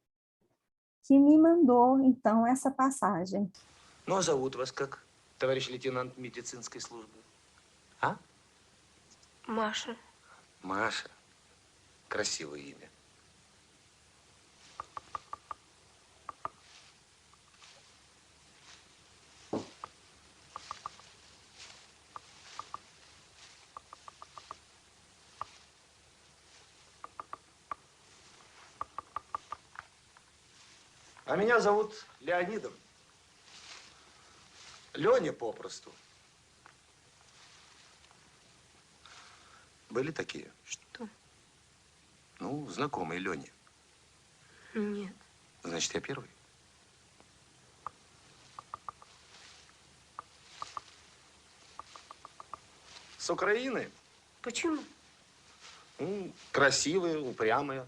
B: que me mandou, então, essa passagem.
C: Ну, а зовут вас как, товарищ лейтенант медицинской службы? А?
D: Маша.
C: Маша. Красивое имя. А меня зовут Леонидом. Леня попросту. Были такие?
D: Что?
C: Ну, знакомые Лени.
D: Нет.
C: Значит, я первый. С Украины?
D: Почему?
C: Ну, красивые, упрямые.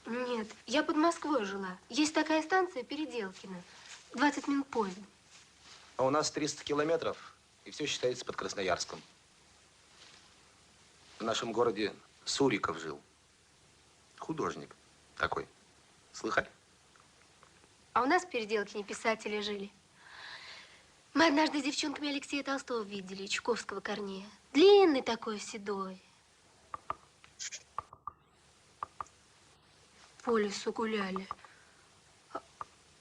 D: Нет, я под Москвой жила. Есть такая станция Переделкино. 20 минут поездом.
C: А у нас 300 километров, и все считается под Красноярском. В нашем городе Суриков жил. Художник такой. Слыхали?
D: А у нас в Переделкине писатели жили. Мы однажды с девчонками Алексея Толстого видели, Чуковского Корнея. Длинный такой, седой. По лесу гуляли.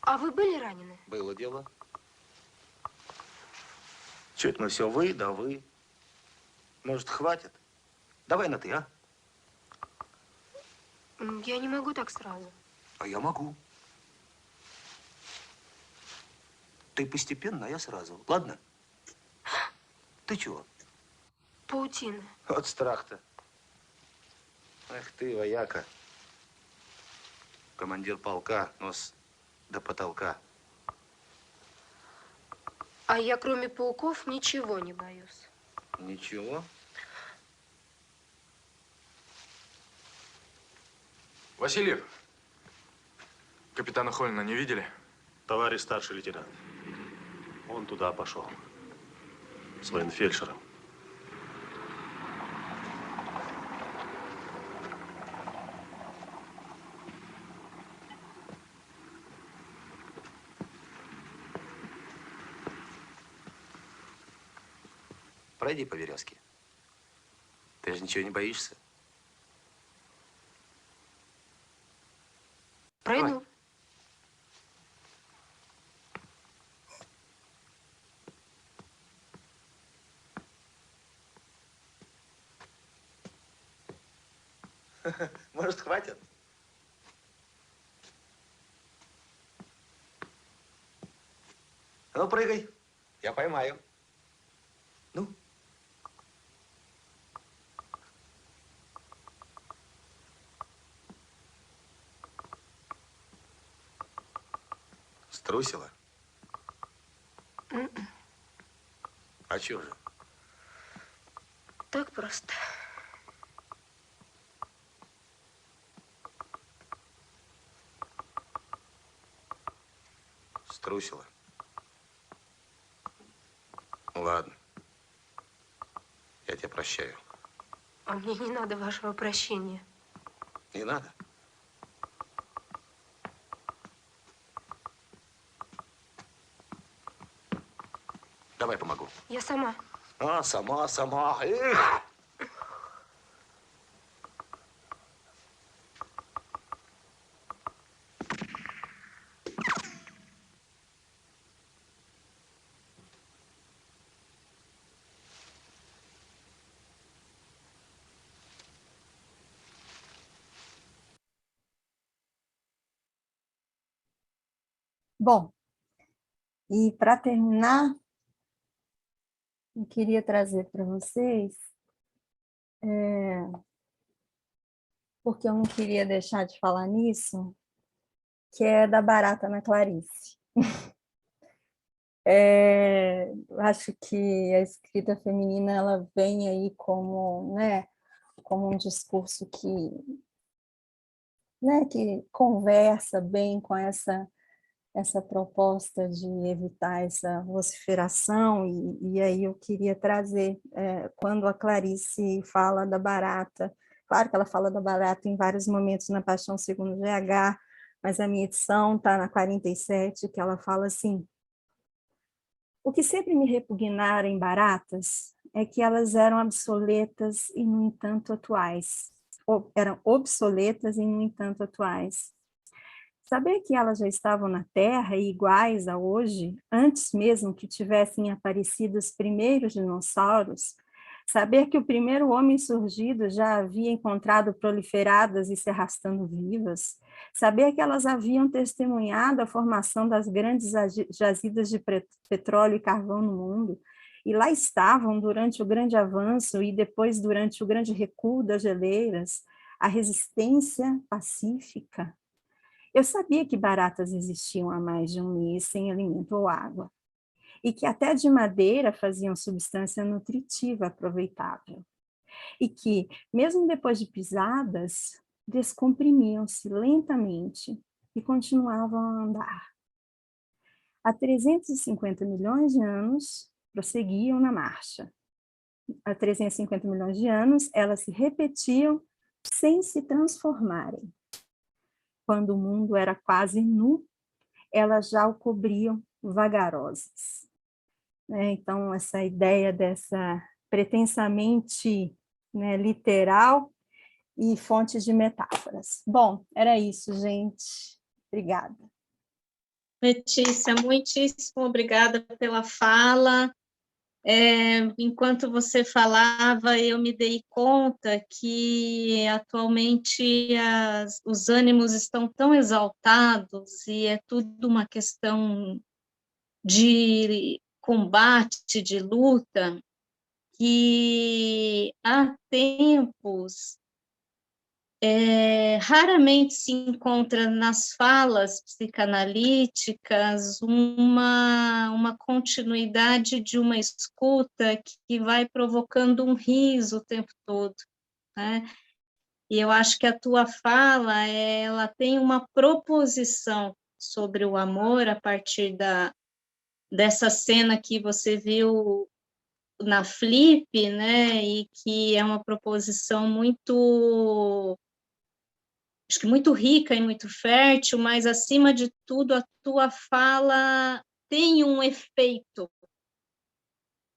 D: А вы были ранены?
C: Было дело. Чё это мы все вы, да вы? Может, хватит? Давай на ты, а?
D: Я не могу так сразу.
C: А я могу. Ты постепенно, а я сразу. Ладно? Ты чего?
D: Паутина.
C: Вот страх-то. Эх ты, вояка. Командир полка, нос до потолка.
D: А я, кроме пауков, ничего не боюсь.
C: Ничего.
E: Васильев, капитана Холина не видели?
F: Товарищ старший лейтенант. Он туда пошел. С военфельдшером.
C: Пройди по веревке. Ты же ничего не боишься?
D: Пройду.
C: Давай. Может, хватит? Ну, прыгай. Я поймаю. Ну. Струсила? А чё же?
D: Так просто.
C: Струсила? Ну, ладно. Я тебя прощаю.
D: А мне не надо вашего прощения.
C: Не надо? Давай помогу.
D: Я сама.
C: А, сама. Эх!
B: Bom, e para terminar, eu queria trazer para vocês, porque eu não queria deixar de falar nisso, que é da Barata na Clarice. Acho que a escrita feminina ela vem aí como, né, como um discurso que conversa bem com essa essa proposta de evitar essa vociferação, e aí eu queria trazer, quando a Clarice fala da barata, claro que ela fala da barata em vários momentos na Paixão segundo GH, mas a minha edição está na 47, que ela fala assim: o que sempre me repugnara em baratas é que elas eram obsoletas e, no entanto, atuais. Eram obsoletas e, no entanto, atuais. Saber que elas já estavam na Terra e iguais a hoje, antes mesmo que tivessem aparecido os primeiros dinossauros, saber que o primeiro homem surgido já havia encontrado proliferadas e se arrastando vivas, saber que elas haviam testemunhado a formação das grandes jazidas de petróleo e carvão no mundo, e lá estavam durante o grande avanço e depois durante o grande recuo das geleiras, a resistência pacífica. Eu sabia que baratas existiam há mais de um mês sem alimento ou água, e que até de madeira faziam substância nutritiva aproveitável, e que, mesmo depois de pisadas, descomprimiam-se lentamente e continuavam a andar. Há 350 milhões de anos, prosseguiam na marcha. Há 350 milhões de anos, elas se repetiam sem se transformarem. Quando o mundo era quase nu, elas já o cobriam vagarosas. Então, essa ideia dessa pretensamente, né, literal e fontes de metáforas. Bom, era isso, gente. Obrigada.
A: Letícia, muitíssimo obrigada pela fala. Enquanto você falava, eu me dei conta que atualmente os ânimos estão tão exaltados e é tudo uma questão de combate, de luta, que há tempos raramente se encontra nas falas psicanalíticas uma continuidade de uma escuta que vai provocando um riso o tempo todo, né? E eu acho que a tua fala, ela tem uma proposição sobre o amor a partir dessa cena que você viu na Flip, né, e que é uma proposição muito, acho que muito rica e muito fértil, mas, acima de tudo, a tua fala tem um efeito,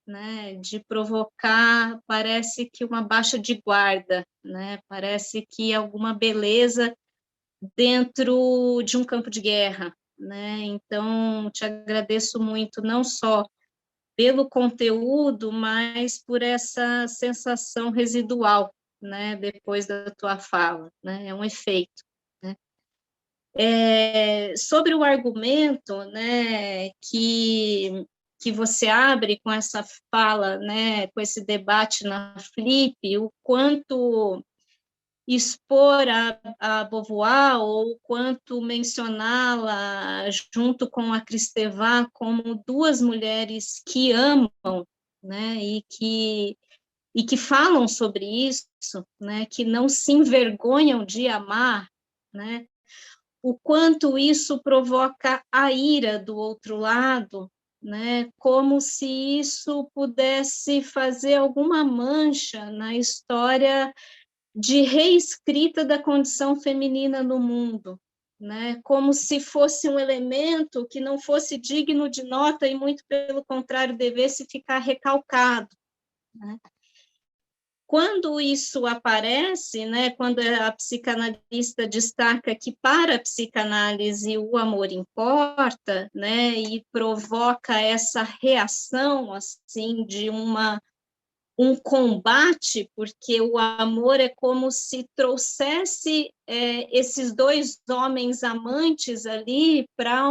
A: né, de provocar, parece que uma baixa de guarda, né, parece que alguma beleza dentro de um campo de guerra, né, então, te agradeço muito, não só pelo conteúdo, mas por essa sensação residual, né, depois da tua fala, né, é um efeito, né. Sobre o argumento, né, que você abre com essa fala, né, com esse debate na Flip, o quanto expor a Beauvoir ou quanto mencioná-la junto com a Kristeva como duas mulheres que amam, né, e que falam sobre isso, né, que não se envergonham de amar, né, o quanto isso provoca a ira do outro lado, né, como se isso pudesse fazer alguma mancha na história de reescrita da condição feminina no mundo, né? Como se fosse um elemento que não fosse digno de nota e, muito pelo contrário, devesse ficar recalcado, né? Quando isso aparece, né, quando a psicanalista destaca que para a psicanálise o amor importa, né, e provoca essa reação assim de um combate, porque o amor é como se trouxesse esses dois homens amantes ali para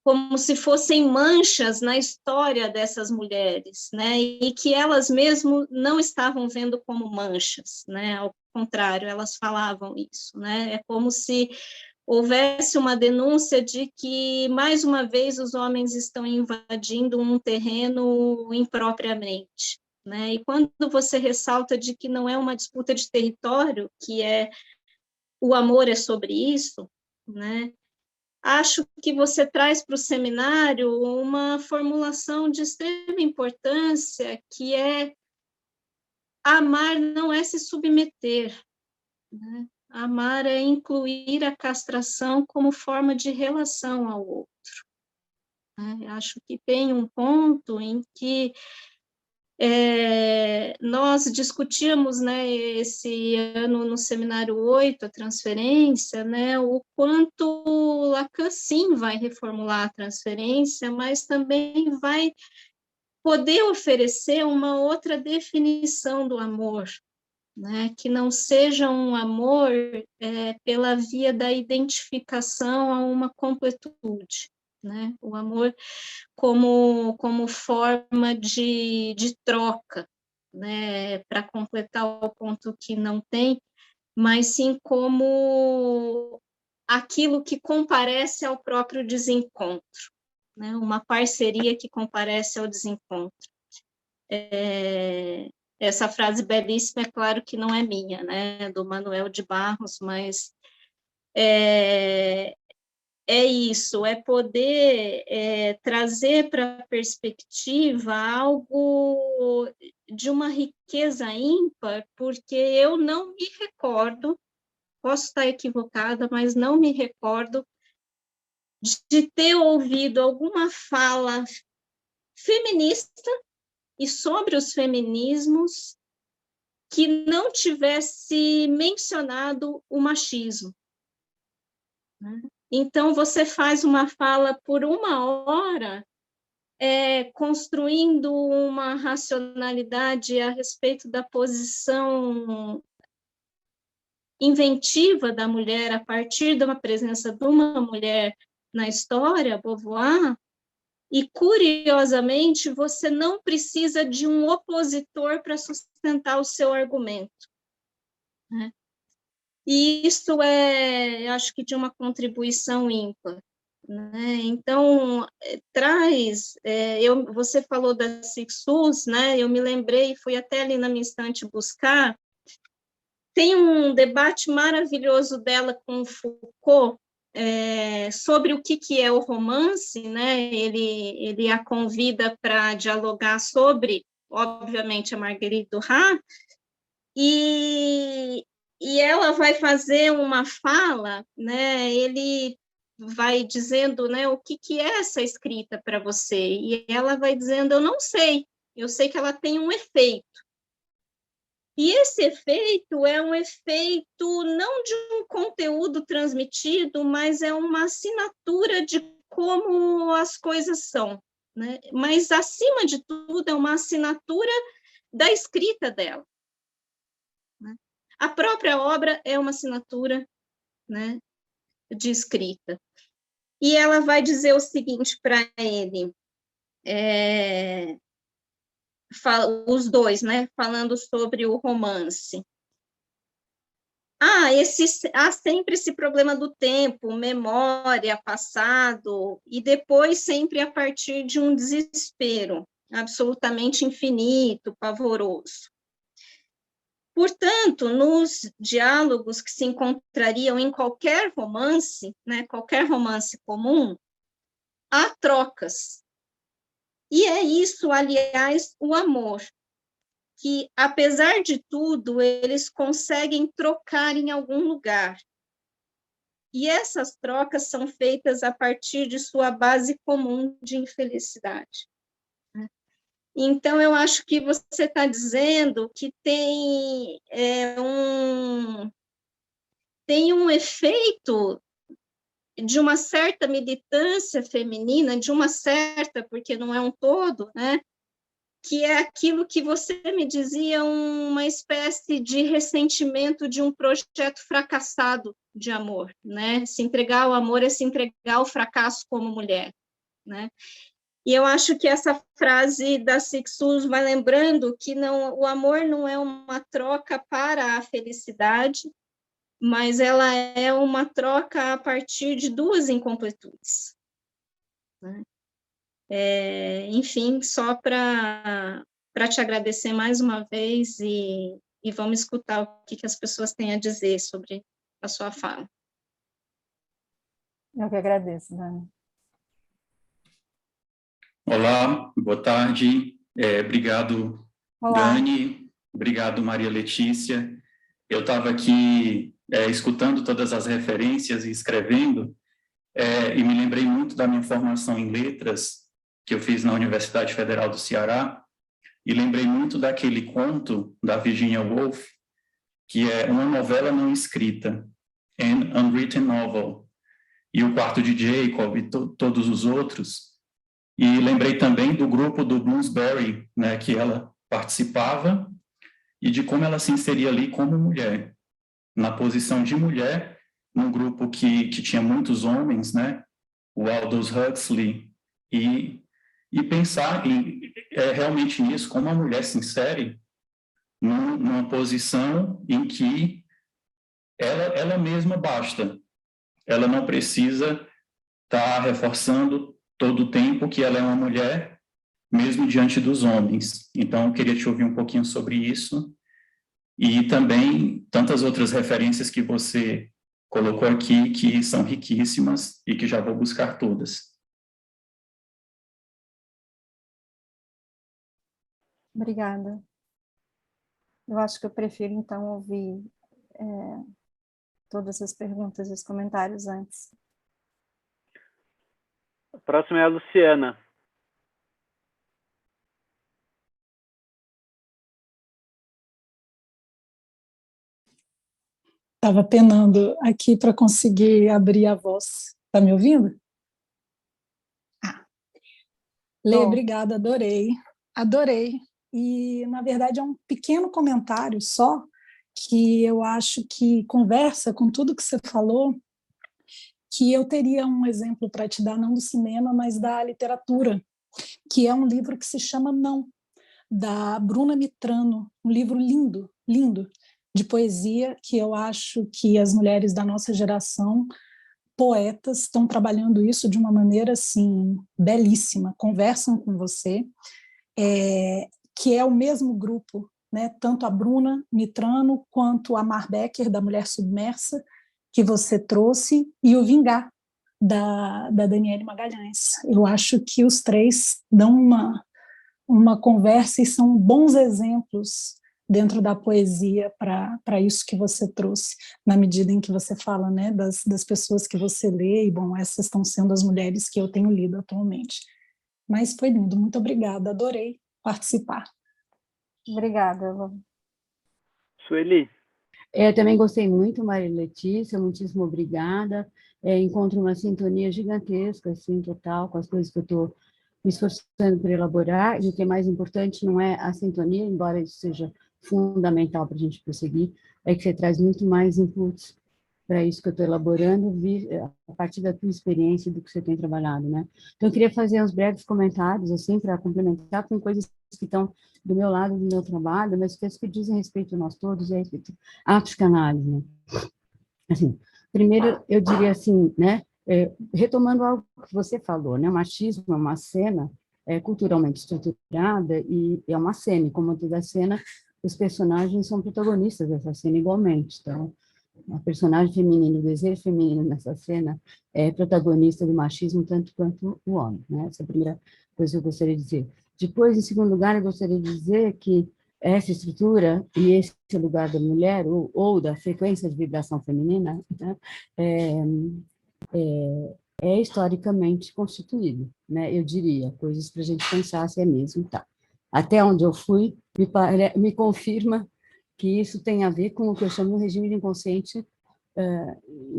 A: como se fossem manchas na história dessas mulheres, né, e que elas mesmo não estavam vendo como manchas, né, ao contrário, elas falavam isso, né, é como se houvesse uma denúncia de que, mais uma vez, os homens estão invadindo um terreno impropriamente, né? E quando você ressalta de que não é uma disputa de território, que o amor é sobre isso, né? acho que você traz para o seminário uma formulação de extrema importância, que é amar não é se submeter, né? Amar é incluir a castração como forma de relação ao outro, né? Acho que tem um ponto em que nós discutíamos, né, esse ano no seminário 8, a transferência, né, o quanto Lacan sim vai reformular a transferência, mas também vai poder oferecer uma outra definição do amor, né, que não seja um amor pela via da identificação a uma completude, né, o amor como forma de troca, né, para completar o ponto que não tem, mas sim como aquilo que comparece ao próprio desencontro, né, uma parceria que comparece ao desencontro. Essa frase belíssima, é claro que não é minha, né, do Manuel de Barros, mas é isso, é poder trazer para a perspectiva algo de uma riqueza ímpar, porque eu não me recordo, posso estar equivocada, mas não me recordo de ter ouvido alguma fala feminista e sobre os feminismos que não tivesse mencionado o machismo, né? Então, você faz uma fala por 1 hora, construindo uma racionalidade a respeito da posição inventiva da mulher a partir de uma presença de uma mulher na história, Beauvoir, e, curiosamente, você não precisa de um opositor para sustentar o seu argumento, né? E isso acho que de uma contribuição ímpar, né? Então, traz, você falou da Sixus, né? Eu me lembrei, fui até ali na minha estante buscar, tem um debate maravilhoso dela com Foucault, sobre o que é o romance, né? Ele a convida para dialogar sobre, obviamente, a Marguerite Duras, e ela vai fazer uma fala, né? Ele vai dizendo, né, o que é essa escrita para você, e ela vai dizendo, eu sei que ela tem um efeito, e esse efeito é um efeito não de um conteúdo transmitido, mas é uma assinatura de como as coisas são, né? Mas, acima de tudo, é uma assinatura da escrita dela, né? A própria obra é uma assinatura, né, de escrita. E ela vai dizer o seguinte para ele, os dois, né, falando sobre o romance. Há sempre esse problema do tempo, memória, passado, e depois sempre a partir de um desespero absolutamente infinito, pavoroso. Portanto, nos diálogos que se encontrariam em qualquer romance, né, qualquer romance comum, há trocas. E é isso, aliás, o amor, que, apesar de tudo, eles conseguem trocar em algum lugar. E essas trocas são feitas a partir de sua base comum de infelicidade. Então, eu acho que você está dizendo que tem um efeito de uma certa militância feminina, de uma certa, porque não é um todo, né? Que é aquilo que você me dizia, uma espécie de ressentimento de um projeto fracassado de amor, né? Se entregar ao amor é se entregar ao fracasso como mulher, né? E eu acho que essa frase da Sixus vai lembrando que o amor não é uma troca para a felicidade, mas ela é uma troca a partir de duas incompletudes, né? Enfim, só para te agradecer mais uma vez e vamos escutar o que as pessoas têm a dizer sobre a sua fala.
B: Eu que agradeço, Dani.
G: Olá, boa tarde. Obrigado,
B: Olá.
G: Dani. Obrigado, Maria Letícia. Eu estava aqui escutando todas as referências e escrevendo, e me lembrei muito da minha formação em letras, que eu fiz na Universidade Federal do Ceará, e lembrei muito daquele conto da Virginia Woolf, que é uma novela não escrita, an unwritten novel, e o Quarto de Jacob e todos os outros. E lembrei também do grupo do Bloomsbury, né, que ela participava, e de como ela se inseria ali como mulher, na posição de mulher, num grupo que tinha muitos homens, né, o Aldous Huxley, e pensar realmente nisso, como a mulher se insere numa posição em que ela mesma basta. Ela não precisa estar reforçando todo o tempo que ela é uma mulher, mesmo diante dos homens. Então, eu queria te ouvir um pouquinho sobre isso, e também tantas outras referências que você colocou aqui, que são riquíssimas, e que já vou buscar todas.
B: Obrigada. Eu acho que eu prefiro, então, ouvir todas as perguntas e os comentários antes.
H: A próxima é a Luciana.
I: Estava penando aqui para conseguir abrir a voz. Está me ouvindo? Lê, obrigada, adorei. Adorei. E, na verdade, é um pequeno comentário só, que eu acho que conversa com tudo que você falou, que eu teria um exemplo para te dar, não do cinema, mas da literatura, que é um livro que se chama Não, da Bruna Mitrano, um livro lindo, lindo, de poesia, que eu acho que as mulheres da nossa geração, poetas, estão trabalhando isso de uma maneira assim, belíssima, conversam com você, que é o mesmo grupo, né? Tanto a Bruna Mitrano quanto a Mar Becker, da Mulher Submersa, que você trouxe, e o Vingar, da Daniele Magalhães. Eu acho que os três dão uma conversa e são bons exemplos dentro da poesia para isso que você trouxe, na medida em que você fala, né, das pessoas que você lê, e, bom, essas estão sendo as mulheres que eu tenho lido atualmente. Mas foi lindo, muito obrigada, adorei participar.
B: Obrigada, Lu.
H: Sueli.
J: Eu também gostei muito, Maria Letícia, muitíssimo obrigada. Encontro uma sintonia gigantesca, assim, total, com as coisas que eu estou me esforçando por elaborar, e o que é mais importante não é a sintonia, embora isso seja fundamental para a gente prosseguir, é que você traz muito mais inputs para isso que eu estou elaborando, a partir da tua experiência e do que você tem trabalhado, né? Então, eu queria fazer uns breves comentários, assim, para complementar com coisas que estão do meu lado, do meu trabalho, mas que dizem respeito a nós todos, e a respeito à psicanálise, né? Assim, primeiro, eu diria assim, né, retomando algo que você falou, né, o machismo é uma cena culturalmente estruturada e é uma cena, e como toda cena, os personagens são protagonistas dessa cena igualmente. Então, a personagem feminina, o desejo feminino nessa cena é protagonista do machismo tanto quanto o homem, né? Essa é a primeira coisa que eu gostaria de dizer. Depois, em segundo lugar, eu gostaria de dizer que essa estrutura e esse lugar da mulher, ou da frequência de vibração feminina, né, é historicamente constituído, né? Eu diria, coisas para a gente pensar se é mesmo, tá. Até onde eu fui, me confirma que isso tem a ver com o que eu chamo de regime de inconsciente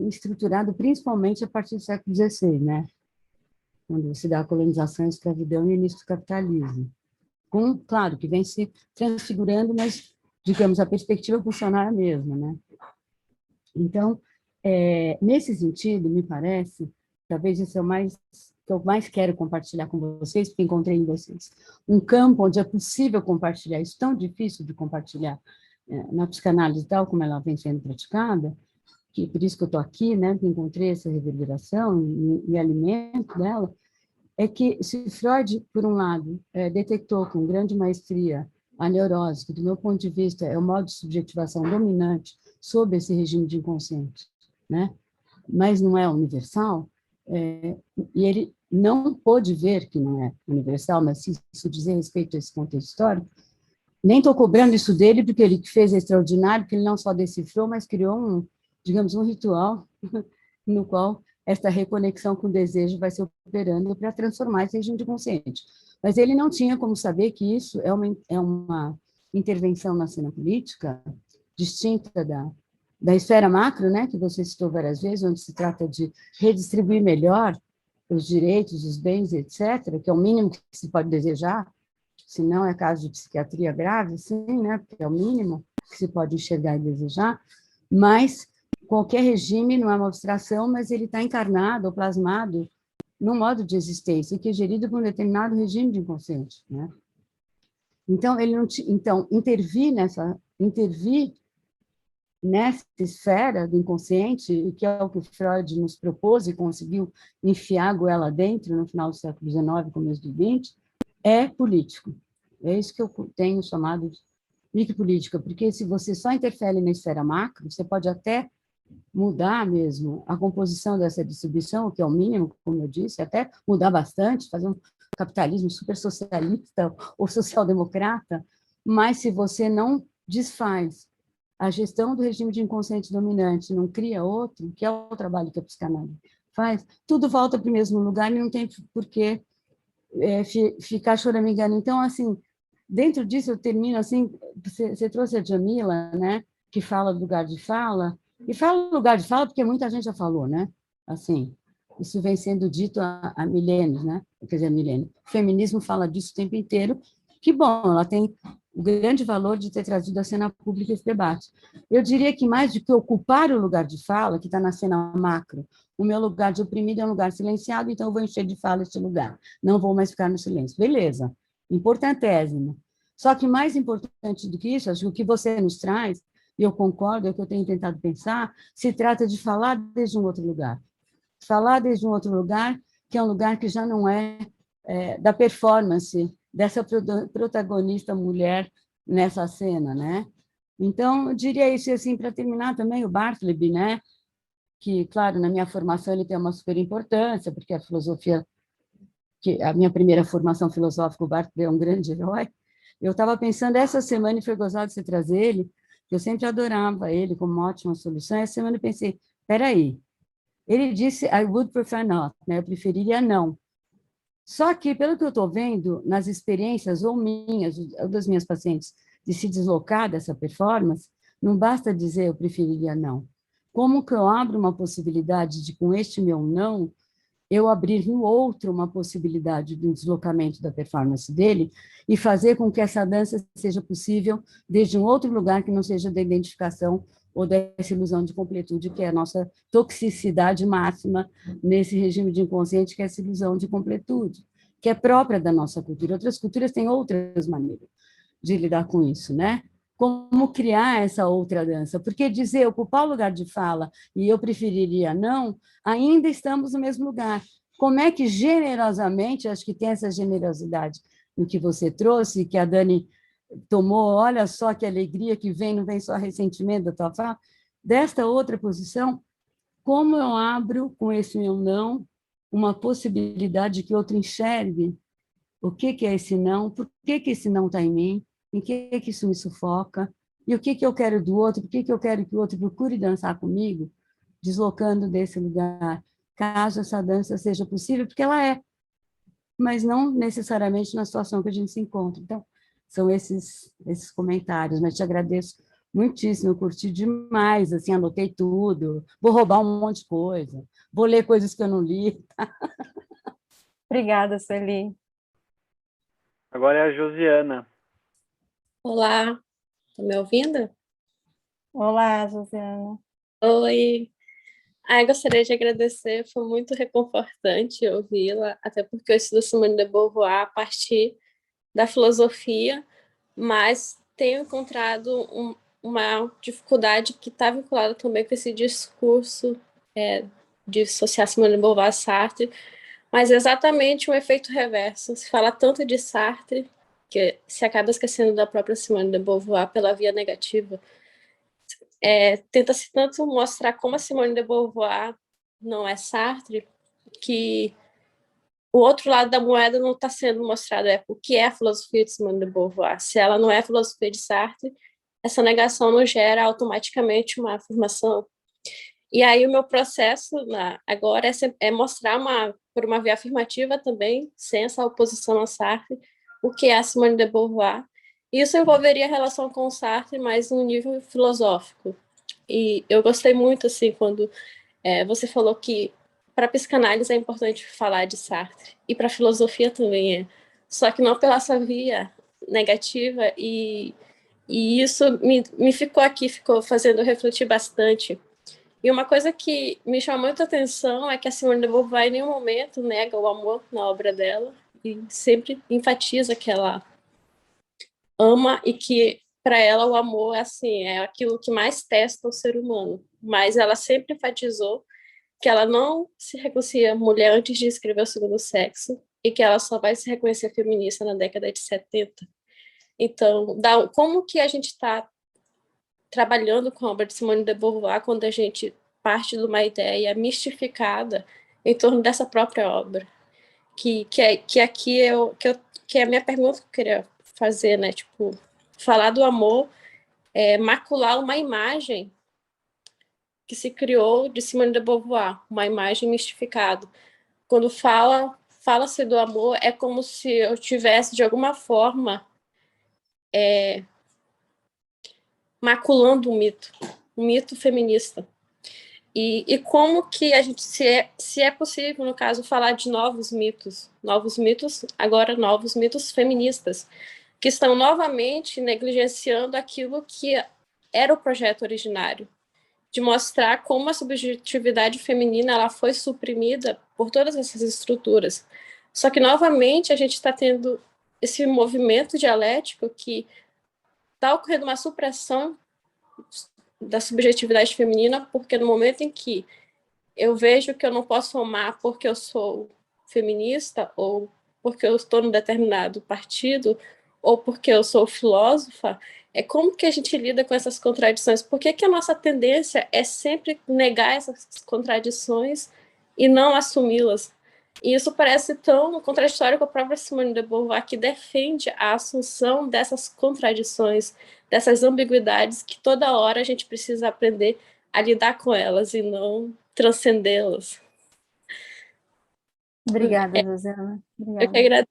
J: estruturado principalmente a partir do século XVI, né? Quando se dá a colonização, a escravidão e o início do capitalismo. Claro, que vem se transfigurando, mas, digamos, a perspectiva funcional é a mesma, né? Então, nesse sentido, me parece, talvez isso é o que eu mais quero compartilhar com vocês, porque encontrei em vocês um campo onde é possível compartilhar isso, tão difícil de compartilhar na psicanálise tal como ela vem sendo praticada, que por isso que eu estou aqui, né, que encontrei essa reverberação e alimento dela, é que se Freud, por um lado, detectou com grande maestria a neurose, que do meu ponto de vista é o modo de subjetivação dominante sobre esse regime de inconsciente, né, mas não é universal, e ele não pôde ver, que não é universal, mas se isso dizer respeito a esse contexto histórico, nem estou cobrando isso dele, porque ele fez extraordinário, que ele não só decifrou, mas criou digamos, um ritual no qual esta reconexão com o desejo vai se operando para transformar esse regime de consciente. Mas ele não tinha como saber que isso é uma intervenção na cena política distinta da esfera macro, né, que você citou várias vezes, onde se trata de redistribuir melhor os direitos, os bens, etc., que é o mínimo que se pode desejar, se não é caso de psiquiatria grave, sim, né, porque é o mínimo que se pode enxergar e desejar, mas qualquer regime não é uma abstração, mas ele está encarnado ou plasmado num modo de existência que é gerido por um determinado regime de inconsciente, né? Então, intervir nessa esfera do inconsciente, que é o que Freud nos propôs e conseguiu enfiar a goela dentro no final do século XIX, começo do XX, é político. É isso que eu tenho chamado de micropolítica, porque se você só interfere na esfera macro, você pode até mudar mesmo a composição dessa distribuição, que é o mínimo, como eu disse, até mudar bastante, fazer um capitalismo super socialista ou social-democrata, mas se você não desfaz a gestão do regime de inconsciente dominante, não cria outro, que é o trabalho que a psicanálise faz, tudo volta para o mesmo lugar e não tem por que ficar choramingando. Então, assim, dentro disso, eu termino assim, você trouxe a Djamila, né, que fala do lugar de fala, e fala do lugar de fala porque muita gente já falou, né? Assim, isso vem sendo dito há milênios, né? Quer dizer, milênio. O feminismo fala disso o tempo inteiro. Que bom, ela tem o grande valor de ter trazido à cena pública esse debate. Eu diria que mais do que ocupar o lugar de fala, que está na cena macro, o meu lugar de oprimido é um lugar silenciado, então eu vou encher de fala este lugar. Não vou mais ficar no silêncio. Beleza, importantésimo. Só que mais importante do que isso, acho que o que você nos traz, e eu concordo, é o que eu tenho tentado pensar, se trata de falar desde um outro lugar. Falar desde um outro lugar, que é um lugar que já não é da performance dessa protagonista mulher nessa cena, né? Então, eu diria isso, assim, para terminar também, o Bartleby, né? Que, claro, na minha formação ele tem uma super importância, porque a filosofia, que a minha primeira formação filosófica, o Bartleby é um grande herói. Eu estava pensando essa semana, e foi gozado você trazer ele, eu sempre adorava ele como uma ótima solução, e essa semana eu pensei, espera aí, ele disse, I would prefer not, né? Eu preferiria não. Só que, pelo que eu estou vendo, nas experiências ou minhas, ou das minhas pacientes, de se deslocar dessa performance, não basta dizer eu preferiria não. Como que eu abro uma possibilidade de, com este meu não, eu abrir no outro uma possibilidade de um deslocamento da performance dele e fazer com que essa dança seja possível desde um outro lugar que não seja da identificação ou dessa ilusão de completude, que é a nossa toxicidade máxima nesse regime de inconsciente, que é essa ilusão de completude, que é própria da nossa cultura. Outras culturas têm outras maneiras de lidar com isso, né? Como criar essa outra dança? Porque dizer, ocupar o lugar de fala e eu preferiria não, ainda estamos no mesmo lugar. Como é que generosamente, acho que tem essa generosidade no que você trouxe, que a Dani tomou, olha só que alegria que vem, não vem só ressentimento da tua fala, desta outra posição, como eu abro com esse meu não uma possibilidade que outro enxergue o que é esse não, por que esse não está em mim, em que isso me sufoca, e o que eu quero do outro, por que eu quero que o outro procure dançar comigo, deslocando desse lugar, caso essa dança seja possível, porque ela é, mas não necessariamente na situação que a gente se encontra. Então, são esses comentários, mas te agradeço muitíssimo, eu curti demais, assim, anotei tudo, vou roubar um monte de coisa, vou ler coisas que eu não li.
B: Obrigada, Sueli.
H: Agora é a Josiana.
K: Olá, tá me ouvindo?
B: Olá, Josiana.
K: Oi. Eu gostaria de agradecer, foi muito reconfortante ouvi-la, até porque eu estudo Simone de Beauvoir a partir da filosofia, mas tenho encontrado uma dificuldade que está vinculada também com esse discurso de associar Simone de Beauvoir a Sartre, mas é exatamente um efeito reverso. Se fala tanto de Sartre, que se acaba esquecendo da própria Simone de Beauvoir pela via negativa. Tenta-se tanto mostrar como a Simone de Beauvoir não é Sartre, que o outro lado da moeda não está sendo mostrado, o que é a filosofia de Simone de Beauvoir. Se ela não é a filosofia de Sartre, essa negação não gera automaticamente uma afirmação. E aí o meu processo agora é mostrar por uma via afirmativa também, sem essa oposição a Sartre, o que é a Simone de Beauvoir. Isso envolveria a relação com Sartre, mas no nível filosófico. E eu gostei muito, assim, quando você falou que para a psicanálise é importante falar de Sartre, e para a filosofia também é. Só que não pela essa via negativa, e isso me ficou fazendo refletir bastante. E uma coisa que me chamou muita atenção é que a Simone de Beauvoir em nenhum momento nega o amor na obra dela, e sempre enfatiza que ela ama e que para ela o amor é aquilo que mais testa o ser humano. Mas ela sempre enfatizou que ela não se reconhecia mulher antes de escrever O Segundo Sexo e que ela só vai se reconhecer feminista na década de 70. Então, como que a gente está trabalhando com a obra de Simone de Beauvoir quando a gente parte de uma ideia mistificada em torno dessa própria obra? Que é a minha pergunta que eu queria fazer, né? Tipo, falar do amor, macular uma imagem que se criou de Simone de Beauvoir, uma imagem mistificada. Quando fala-se do amor, é como se eu tivesse, de alguma forma, maculando um mito feminista. E como que a gente, se é possível, no caso, falar de novos mitos, agora novos mitos feministas, que estão novamente negligenciando aquilo que era o projeto originário, de mostrar como a subjetividade feminina ela foi suprimida por todas essas estruturas. Só que, novamente, a gente está tendo esse movimento dialético que está ocorrendo uma supressão da subjetividade feminina, porque no momento em que eu vejo que eu não posso amar porque eu sou feminista, ou porque eu estou num determinado partido, ou porque eu sou filósofa, como que a gente lida com essas contradições? Por que a nossa tendência é sempre negar essas contradições e não assumi-las? E isso parece tão contraditório com a própria Simone de Beauvoir, que defende a assunção dessas contradições, dessas ambiguidades, que toda hora a gente precisa aprender a lidar com elas e não transcendê-las.
B: Obrigada, Josiana. Obrigada.
K: Eu que agradeço.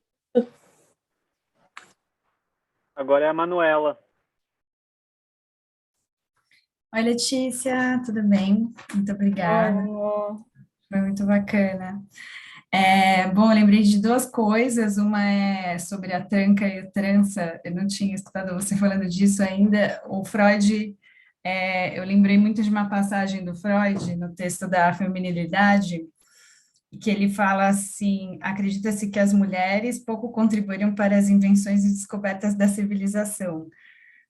H: Agora é a Manuela.
L: Oi, Letícia, tudo bem? Muito obrigada. Foi muito bacana. Bom, eu lembrei de duas coisas, uma é sobre a tranca e a trança, eu não tinha escutado você falando disso ainda, o Freud, eu lembrei muito de uma passagem do Freud, no texto da Feminilidade, que ele fala assim, acredita-se que as mulheres pouco contribuíram para as invenções e descobertas da civilização,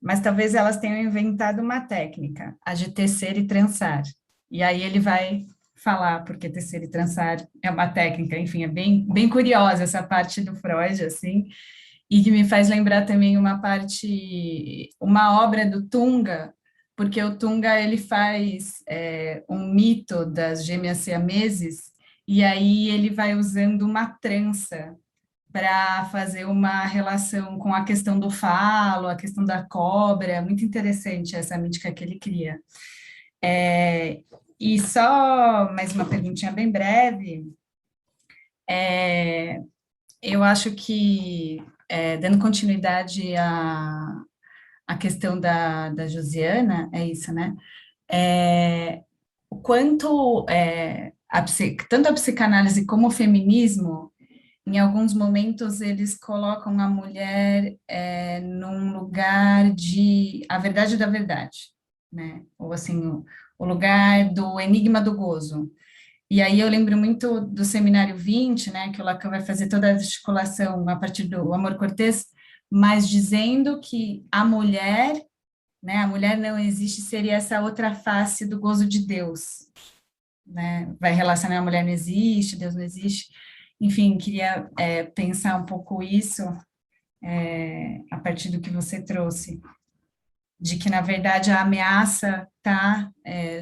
L: mas talvez elas tenham inventado uma técnica, a de tecer e trançar, e aí ele vai falar porque tecer e trançar é uma técnica, enfim, é bem curiosa essa parte do Freud, assim, e que me faz lembrar também uma obra do Tunga, porque o Tunga, ele faz um mito das gêmeas siameses, e aí ele vai usando uma trança para fazer uma relação com a questão do falo, a questão da cobra, muito interessante essa mítica que ele cria. E só mais uma perguntinha bem breve, eu acho que, dando continuidade à questão da Josiana, é isso, né? O quanto tanto a psicanálise como o feminismo, em alguns momentos, eles colocam a mulher num lugar a verdade da verdade, né? Ou assim, o lugar do enigma do gozo. E aí eu lembro muito do Seminário 20, né, que o Lacan vai fazer toda a articulação a partir do Amor Cortês, mas dizendo que a mulher, né, a mulher não existe, seria essa outra face do gozo de Deus, né? Vai relacionar a mulher não existe, Deus não existe. Enfim, queria pensar um pouco isso a partir do que você trouxe. de que, na verdade, a ameaça está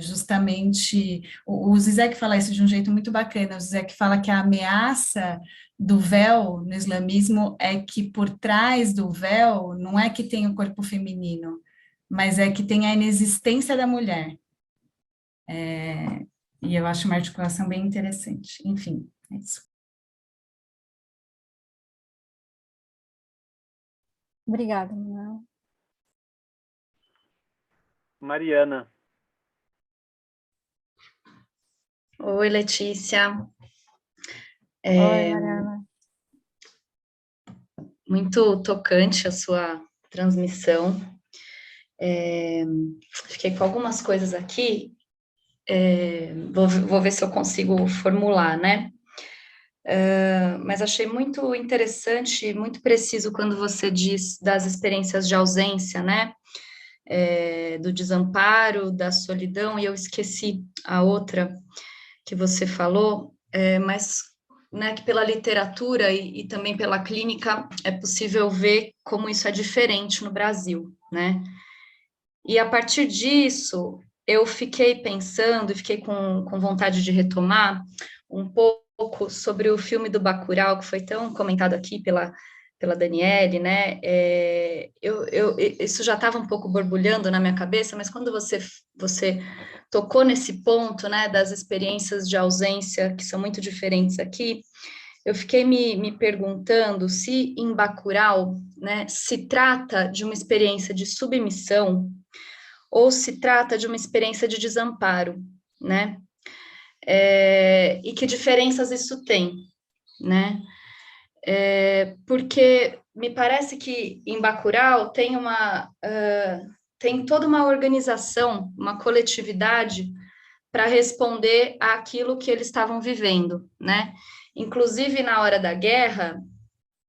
L: justamente... O Zizek fala isso de um jeito muito bacana, o Zizek fala que a ameaça do véu no islamismo é que por trás do véu não é que tem o corpo feminino, mas é que tem a inexistência da mulher. E eu acho uma articulação bem interessante. Enfim, é isso.
B: Obrigada, Manuel.
H: Mariana.
M: Oi, Letícia.
B: Oi, Mariana.
M: Muito tocante a sua transmissão. Fiquei com algumas coisas aqui, vou ver se eu consigo formular, né? Mas achei muito interessante, muito preciso quando você diz das experiências de ausência, né? Do desamparo, da solidão, e eu esqueci a outra que você falou, mas né, que pela literatura e também pela clínica é possível ver como isso é diferente no Brasil, né? E a partir disso, eu fiquei pensando, e fiquei com vontade de retomar um pouco sobre o filme do Bacurau, que foi tão comentado aqui pela Daniele, né? Isso já estava um pouco borbulhando na minha cabeça, mas quando você tocou nesse ponto, né, das experiências de ausência, que são muito diferentes aqui, eu fiquei me perguntando se em Bacurau, né, se trata de uma experiência de submissão ou se trata de uma experiência de desamparo, né? E que diferenças isso tem, né? Porque me parece que em Bacurau tem toda uma organização, uma coletividade para responder àquilo que eles estavam vivendo, né? Inclusive na hora da guerra,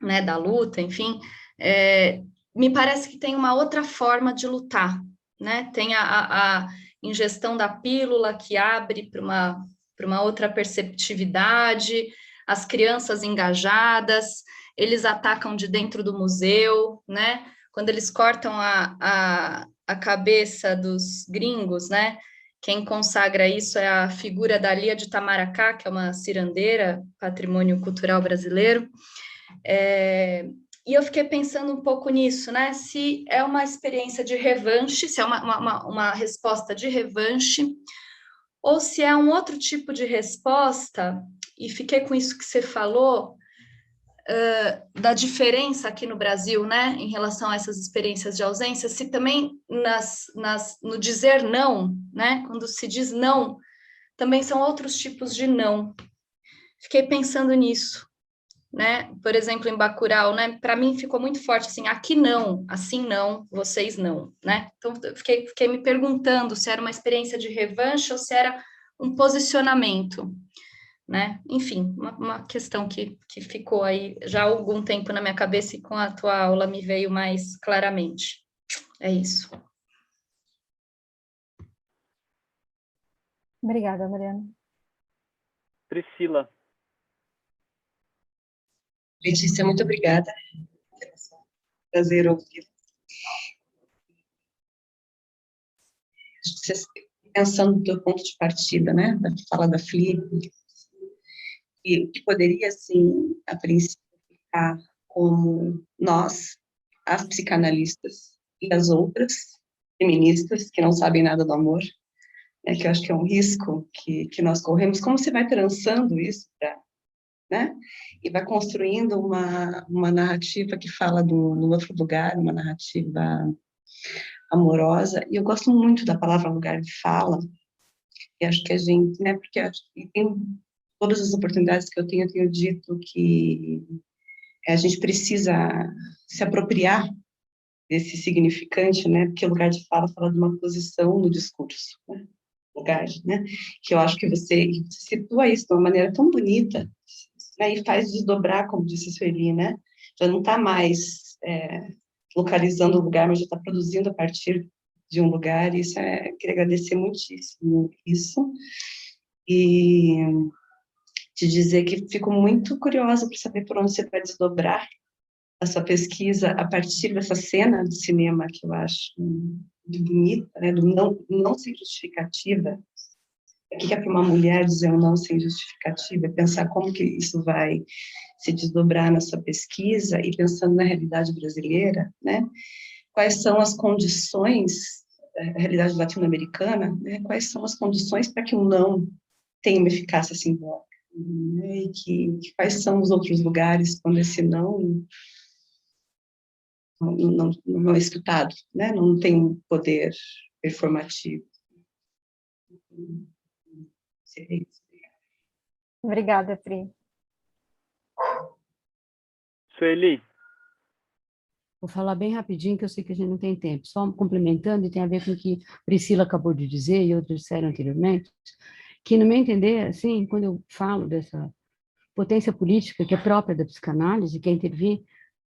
M: né, da luta, enfim, me parece que tem uma outra forma de lutar, né? Tem a ingestão da pílula que abre para uma outra perceptividade, as crianças engajadas, eles atacam de dentro do museu, né? Quando eles cortam a cabeça dos gringos, né? Quem consagra isso é a figura da Lia de Itamaracá, que é uma cirandeira, patrimônio cultural brasileiro. E eu fiquei pensando um pouco nisso, né? Se é uma experiência de revanche, se é uma resposta de revanche, ou se é um outro tipo de resposta, e fiquei com isso que você falou, da diferença aqui no Brasil, né, em relação a essas experiências de ausência, se também no dizer não, né, quando se diz não, também são outros tipos de não. Fiquei pensando nisso, né, por exemplo, em Bacurau, né, para mim ficou muito forte, assim, aqui não, assim não, vocês não, né, então eu fiquei me perguntando se era uma experiência de revanche ou se era um posicionamento, né? Enfim, uma questão que ficou aí já há algum tempo na minha cabeça e com a tua aula me veio mais claramente. É isso.
B: Obrigada, Mariana.
H: Priscila.
N: Letícia, muito obrigada. Prazer ouvir. Pensando do ponto de partida, né, da fala da Flip, e que poderia, assim, a princípio, ficar como nós, as psicanalistas e as outras feministas que não sabem nada do amor, né, que eu acho que é um risco que nós corremos, como você vai trançando isso, né, e vai construindo uma narrativa que fala no outro lugar, uma narrativa amorosa, e eu gosto muito da palavra lugar de fala, e acho que a gente, né, porque tem todas as oportunidades que eu tenho dito que a gente precisa se apropriar desse significante, né, porque o lugar de fala fala de uma posição no discurso, né, lugar, né, que eu acho que você situa isso de uma maneira tão bonita, né, e faz desdobrar, como disse Sueli, né, já não está mais localizando o lugar, mas já está produzindo a partir de um lugar, e isso queria agradecer muitíssimo isso, e te dizer que fico muito curiosa para saber por onde você vai desdobrar a sua pesquisa a partir dessa cena de cinema que eu acho bonita, né, do não sem justificativa. O que é para uma mulher dizer um não sem justificativa? É pensar como que isso vai se desdobrar na sua pesquisa e pensando na realidade brasileira, né? Quais são as condições, a realidade latino-americana, né? Quais são as condições para que o não tenha uma eficácia simbólica, né? E quais são os outros lugares quando esse não é escutado, né? Não tem um poder performativo.
B: Obrigada, Pri.
H: Sueli.
J: Vou falar bem rapidinho, que eu sei que a gente não tem tempo. Só complementando, e tem a ver com o que Priscila acabou de dizer, e outros disseram anteriormente, que, no meu entender, assim, quando eu falo dessa potência política que é própria da psicanálise, que é intervir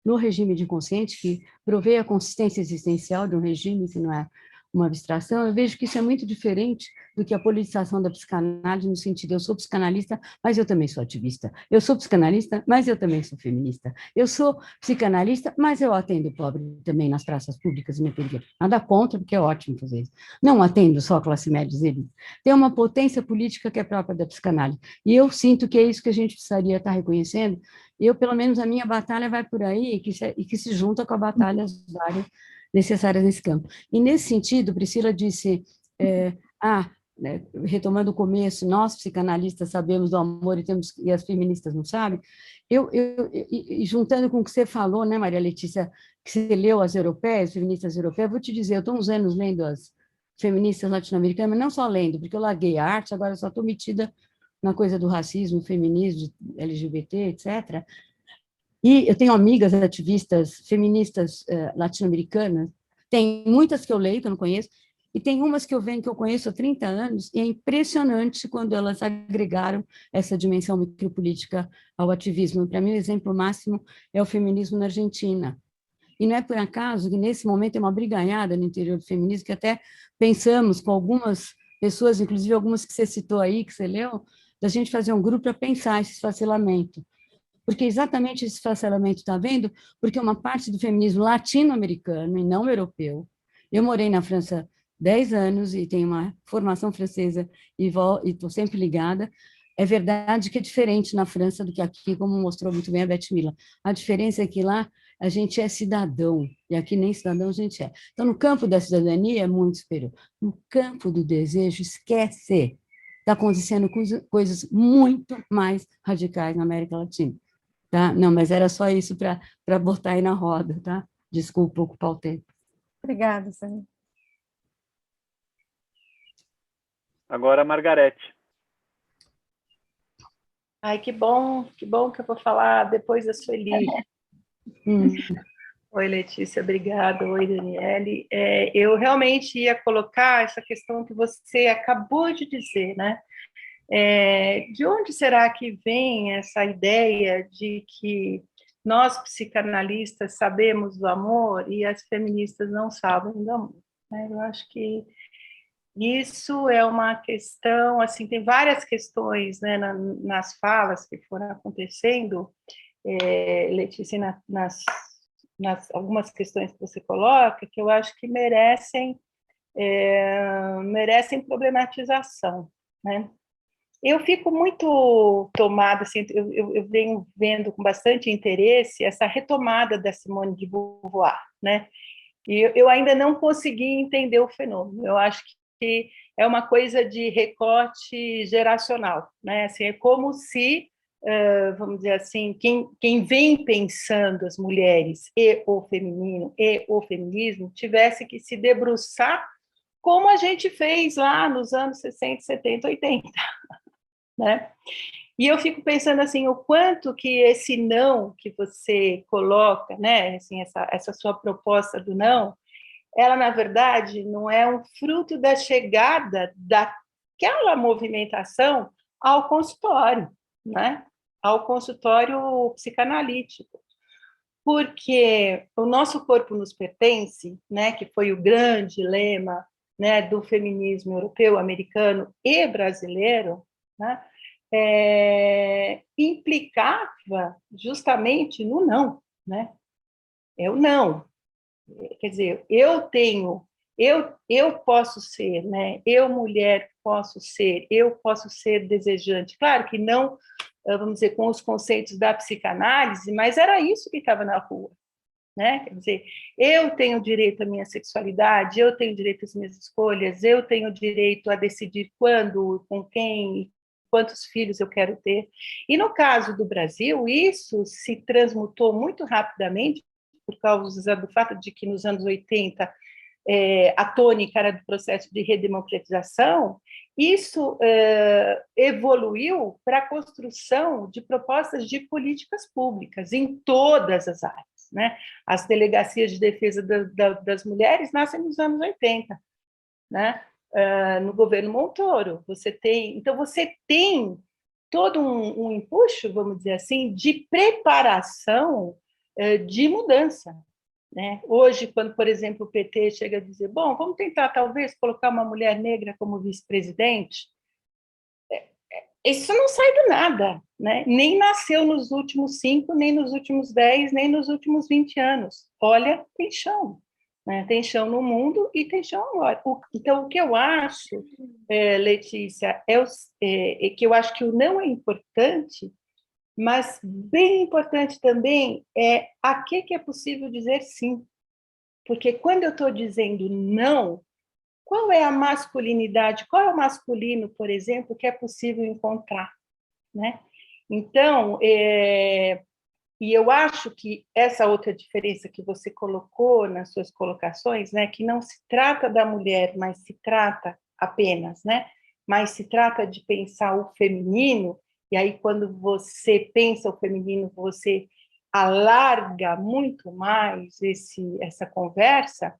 J: no regime de inconsciente, que provê a consistência existencial de um regime que não é uma abstração, eu vejo que isso é muito diferente do que a politização da psicanálise, no sentido, eu sou psicanalista, mas eu também sou ativista. Eu sou psicanalista, mas eu também sou feminista. Eu sou psicanalista, mas eu atendo o pobre também nas praças públicas e na periferia. Nada contra, porque é ótimo fazer isso. Não atendo só a classe média e elite. Tem uma potência política que é própria da psicanálise. E eu sinto que é isso que a gente precisaria estar reconhecendo. Eu, pelo menos, a minha batalha vai por aí e que se junta com a batalha várias necessárias nesse campo. E, nesse sentido, Priscila disse, né, retomando o começo, nós, psicanalistas, sabemos do amor e as feministas não sabem, e juntando com o que você falou, né, Maria Letícia, que você leu as europeias, feministas europeias, vou te dizer, eu estou uns anos lendo as feministas latino-americanas, mas não só lendo, porque eu larguei a arte, agora só estou metida na coisa do racismo, feminismo, LGBT, etc., e eu tenho amigas ativistas feministas latino-americanas, tem muitas que eu leio, que eu não conheço, e tem umas que eu venho, que eu conheço há 30 anos, e é impressionante quando elas agregaram essa dimensão micropolítica ao ativismo. Para mim, o exemplo máximo é o feminismo na Argentina. E não é por acaso que, nesse momento, tem uma briganhada no interior do feminismo, que até pensamos com algumas pessoas, inclusive algumas que você citou aí, que você leu, da gente fazer um grupo para pensar esse esfacelamento. Porque exatamente esse esfacelamento está vendo, porque uma parte do feminismo latino-americano e não europeu. Eu morei na França 10 anos e tenho uma formação francesa e estou sempre ligada. É verdade que é diferente na França do que aqui, como mostrou muito bem a Beth Miller. A diferença é que lá a gente é cidadão, e aqui nem cidadão a gente é. Então, no campo da cidadania é muito superior. No campo do desejo, esquece. Está acontecendo coisas muito mais radicais na América Latina. Tá? Não, mas era só isso para botar aí na roda, tá? Desculpa ocupar o tempo.
B: Obrigada, Sânia.
H: Agora a Margarete.
O: Ai, que bom que eu vou falar depois da Sueli. Oi, Letícia, obrigada. Oi, Daniele. Eu realmente ia colocar essa questão que você acabou de dizer, né? De onde será que vem essa ideia de que nós, psicanalistas, sabemos do amor e as feministas não sabem do amor? Né? Eu acho que isso é uma questão, assim, tem várias questões, né, nas falas que foram acontecendo, Letícia, nas algumas questões que você coloca, que eu acho que merecem problematização, né? Eu fico muito tomada, assim, eu venho vendo com bastante interesse essa retomada da Simone de Beauvoir, né? E eu ainda não consegui entender o fenômeno. Eu acho que é uma coisa de recorte geracional, né? Assim, é como se, vamos dizer assim, quem vem pensando as mulheres e o feminino e o feminismo tivesse que se debruçar como a gente fez lá nos anos 60, 70, 80. Né? E eu fico pensando assim, o quanto que esse não que você coloca, né, assim, essa sua proposta do não, ela, na verdade, não é um fruto da chegada daquela movimentação ao consultório, né? Ao consultório psicanalítico. Porque o nosso corpo nos pertence, né, que foi o grande lema, né, do feminismo europeu, americano e brasileiro, né, implicava justamente no não, né? É o não. Quer dizer, eu tenho eu posso ser, né? Eu, mulher, posso ser desejante. Claro que não, vamos dizer, com os conceitos da psicanálise, mas era isso que estava na rua, né? Quer dizer, eu tenho direito à minha sexualidade, eu tenho direito às minhas escolhas, eu tenho direito a decidir quando, com quem, quantos filhos eu quero ter. E no caso do Brasil, isso se transmutou muito rapidamente por causa do fato de que nos anos 80 a tônica era do processo de redemocratização. Isso evoluiu para a construção de propostas de políticas públicas em todas as áreas, né? As delegacias de defesa das mulheres nascem nos anos 80, né? No governo Montoro. Então, você tem todo um empuxo, vamos dizer assim, de preparação de mudança, né? Hoje, quando, por exemplo, o PT chega a dizer, bom, vamos tentar, talvez, colocar uma mulher negra como vice-presidente, isso não sai do nada, né? Nem nasceu nos últimos 5, nem nos últimos 10, nem nos últimos 20 anos. Olha, tem chão, né? Tem chão no mundo e tem chão agora. Então, o que eu acho, Letícia, é que eu acho que o não é importante, mas bem importante também é a que é possível dizer sim. Porque quando eu estou dizendo não, qual é a masculinidade, qual é o masculino, por exemplo, que é possível encontrar, né? Então, e eu acho que essa outra diferença que você colocou nas suas colocações, né, que não se trata da mulher, mas se trata apenas, né, mas se trata de pensar o feminino, e aí quando você pensa o feminino, você alarga muito mais essa conversa.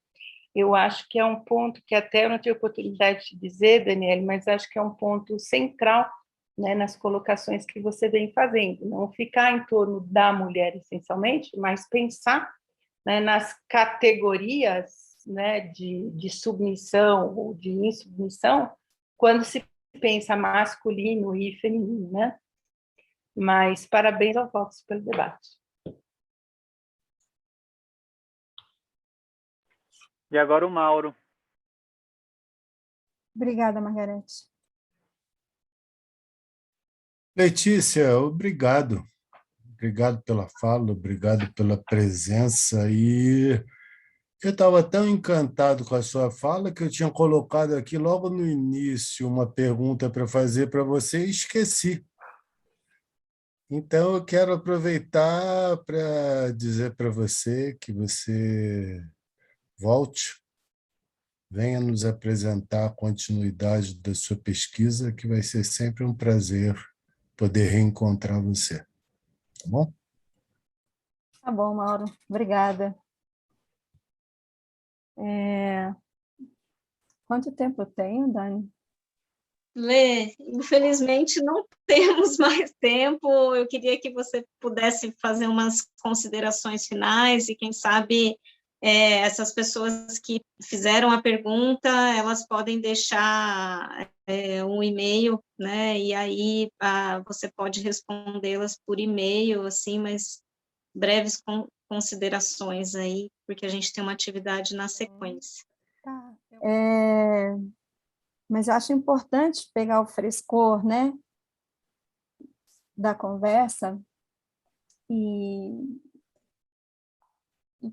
O: Eu acho que é um ponto que até eu não tive oportunidade de dizer, Daniele, mas acho que é um ponto central, né, nas colocações que você vem fazendo. Não ficar em torno da mulher, essencialmente, mas pensar, né, nas categorias, né, de submissão ou de insubmissão, quando se pensa masculino e feminino, né? Mas parabéns ao Vox pelo debate.
H: E agora o Mauro.
B: Obrigada, Margarete.
P: Letícia, obrigado. Obrigado pela fala, obrigado pela presença. E eu estava tão encantado com a sua fala que eu tinha colocado aqui logo no início uma pergunta para fazer para você e esqueci. Então, eu quero aproveitar para dizer para você que você volte, venha nos apresentar a continuidade da sua pesquisa, que vai ser sempre um prazer poder reencontrar você. Tá bom?
B: Tá bom, Mauro. Obrigada. Quanto tempo eu tenho, Dani?
A: Lê, infelizmente não temos mais tempo. Eu queria que você pudesse fazer umas considerações finais e, quem sabe, essas pessoas que fizeram a pergunta, elas podem deixar um e-mail, né? E aí você pode respondê-las por e-mail, assim, mas breves considerações aí, porque a gente tem uma atividade na sequência.
B: Tá. Mas eu acho importante pegar o frescor, né, da conversa e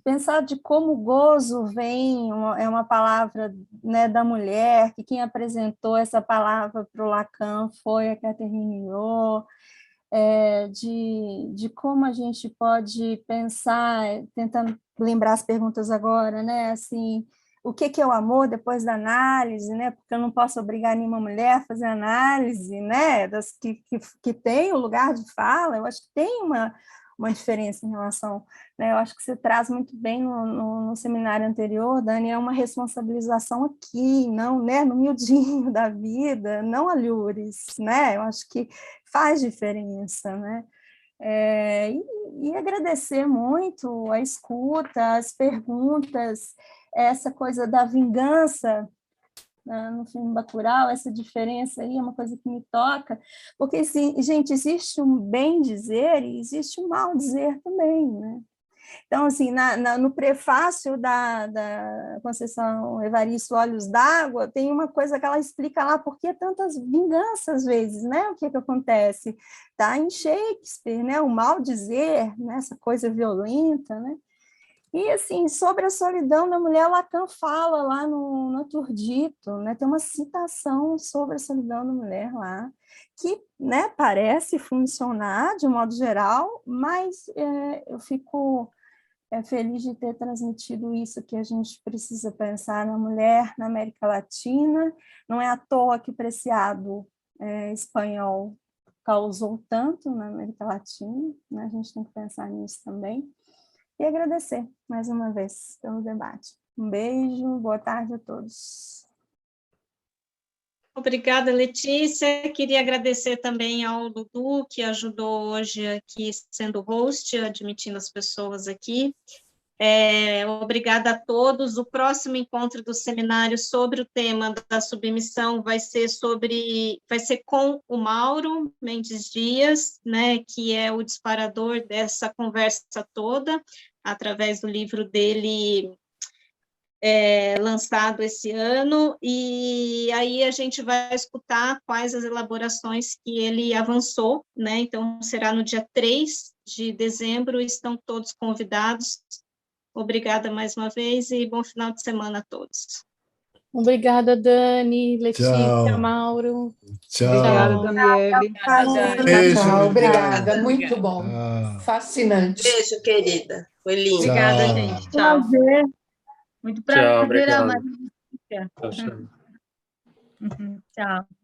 B: pensar de como o gozo vem, é uma palavra, né, da mulher, que quem apresentou essa palavra para o Lacan foi a Catherine Milhaud, de como a gente pode pensar, tentando lembrar as perguntas agora, né, assim, o que é o amor depois da análise, né? Porque eu não posso obrigar nenhuma mulher a fazer análise, né? Das que tem o lugar de fala. Eu acho que tem uma diferença em relação, né? Eu acho que você traz muito bem no seminário anterior, Dani, é uma responsabilização aqui, não, né? No miudinho da vida, não alhures, né? Eu acho que faz diferença, né? E agradecer muito a escuta, as perguntas, essa coisa da vingança, né, no filme Bacurau, essa diferença aí é uma coisa que me toca, porque, assim, gente, existe um bem dizer e existe um mal dizer também, né? Então, assim, no prefácio da Conceição Evaristo Olhos d'Água, tem uma coisa que ela explica lá, por que tantas vinganças, às vezes, né? O que acontece? Está em Shakespeare, né? O mal dizer, né? Essa coisa violenta, né? E, assim, sobre a solidão da mulher, Lacan fala lá no Naturdito, né? Tem uma citação sobre a solidão da mulher lá, que, né, parece funcionar de um modo geral, mas eu fico feliz de ter transmitido isso, que a gente precisa pensar na mulher na América Latina. Não é à toa que o Preciado espanhol causou tanto na América Latina, né? A gente tem que pensar nisso também. E agradecer, mais uma vez, pelo debate. Um beijo, boa tarde a todos.
A: Obrigada, Letícia. Queria agradecer também ao Dudu, que ajudou hoje aqui, sendo host, admitindo as pessoas aqui. Obrigada a todos. O próximo encontro do seminário sobre o tema da submissão vai ser com o Mauro Mendes Dias, né, que é o disparador dessa conversa toda, através do livro dele lançado esse ano, e aí a gente vai escutar quais as elaborações que ele avançou, né? Então será no dia 3 de dezembro, estão todos convidados. Obrigada mais uma vez e bom final de semana a todos.
Q: Obrigada, Dani, Letícia,
P: Tchau.
Q: Mauro.
P: Tchau.
Q: Obrigada, Daniele.
P: Beijo,
Q: Tchau,
P: obrigado.
Q: obrigada, muito bom. Fascinante.
R: Beijo, querida. Foi lindo.
S: Obrigada, gente. Tchau.
B: Prazer.
S: Muito prazer,
E: obrigado.
S: Maria.
E: Tchau.
S: Tchau.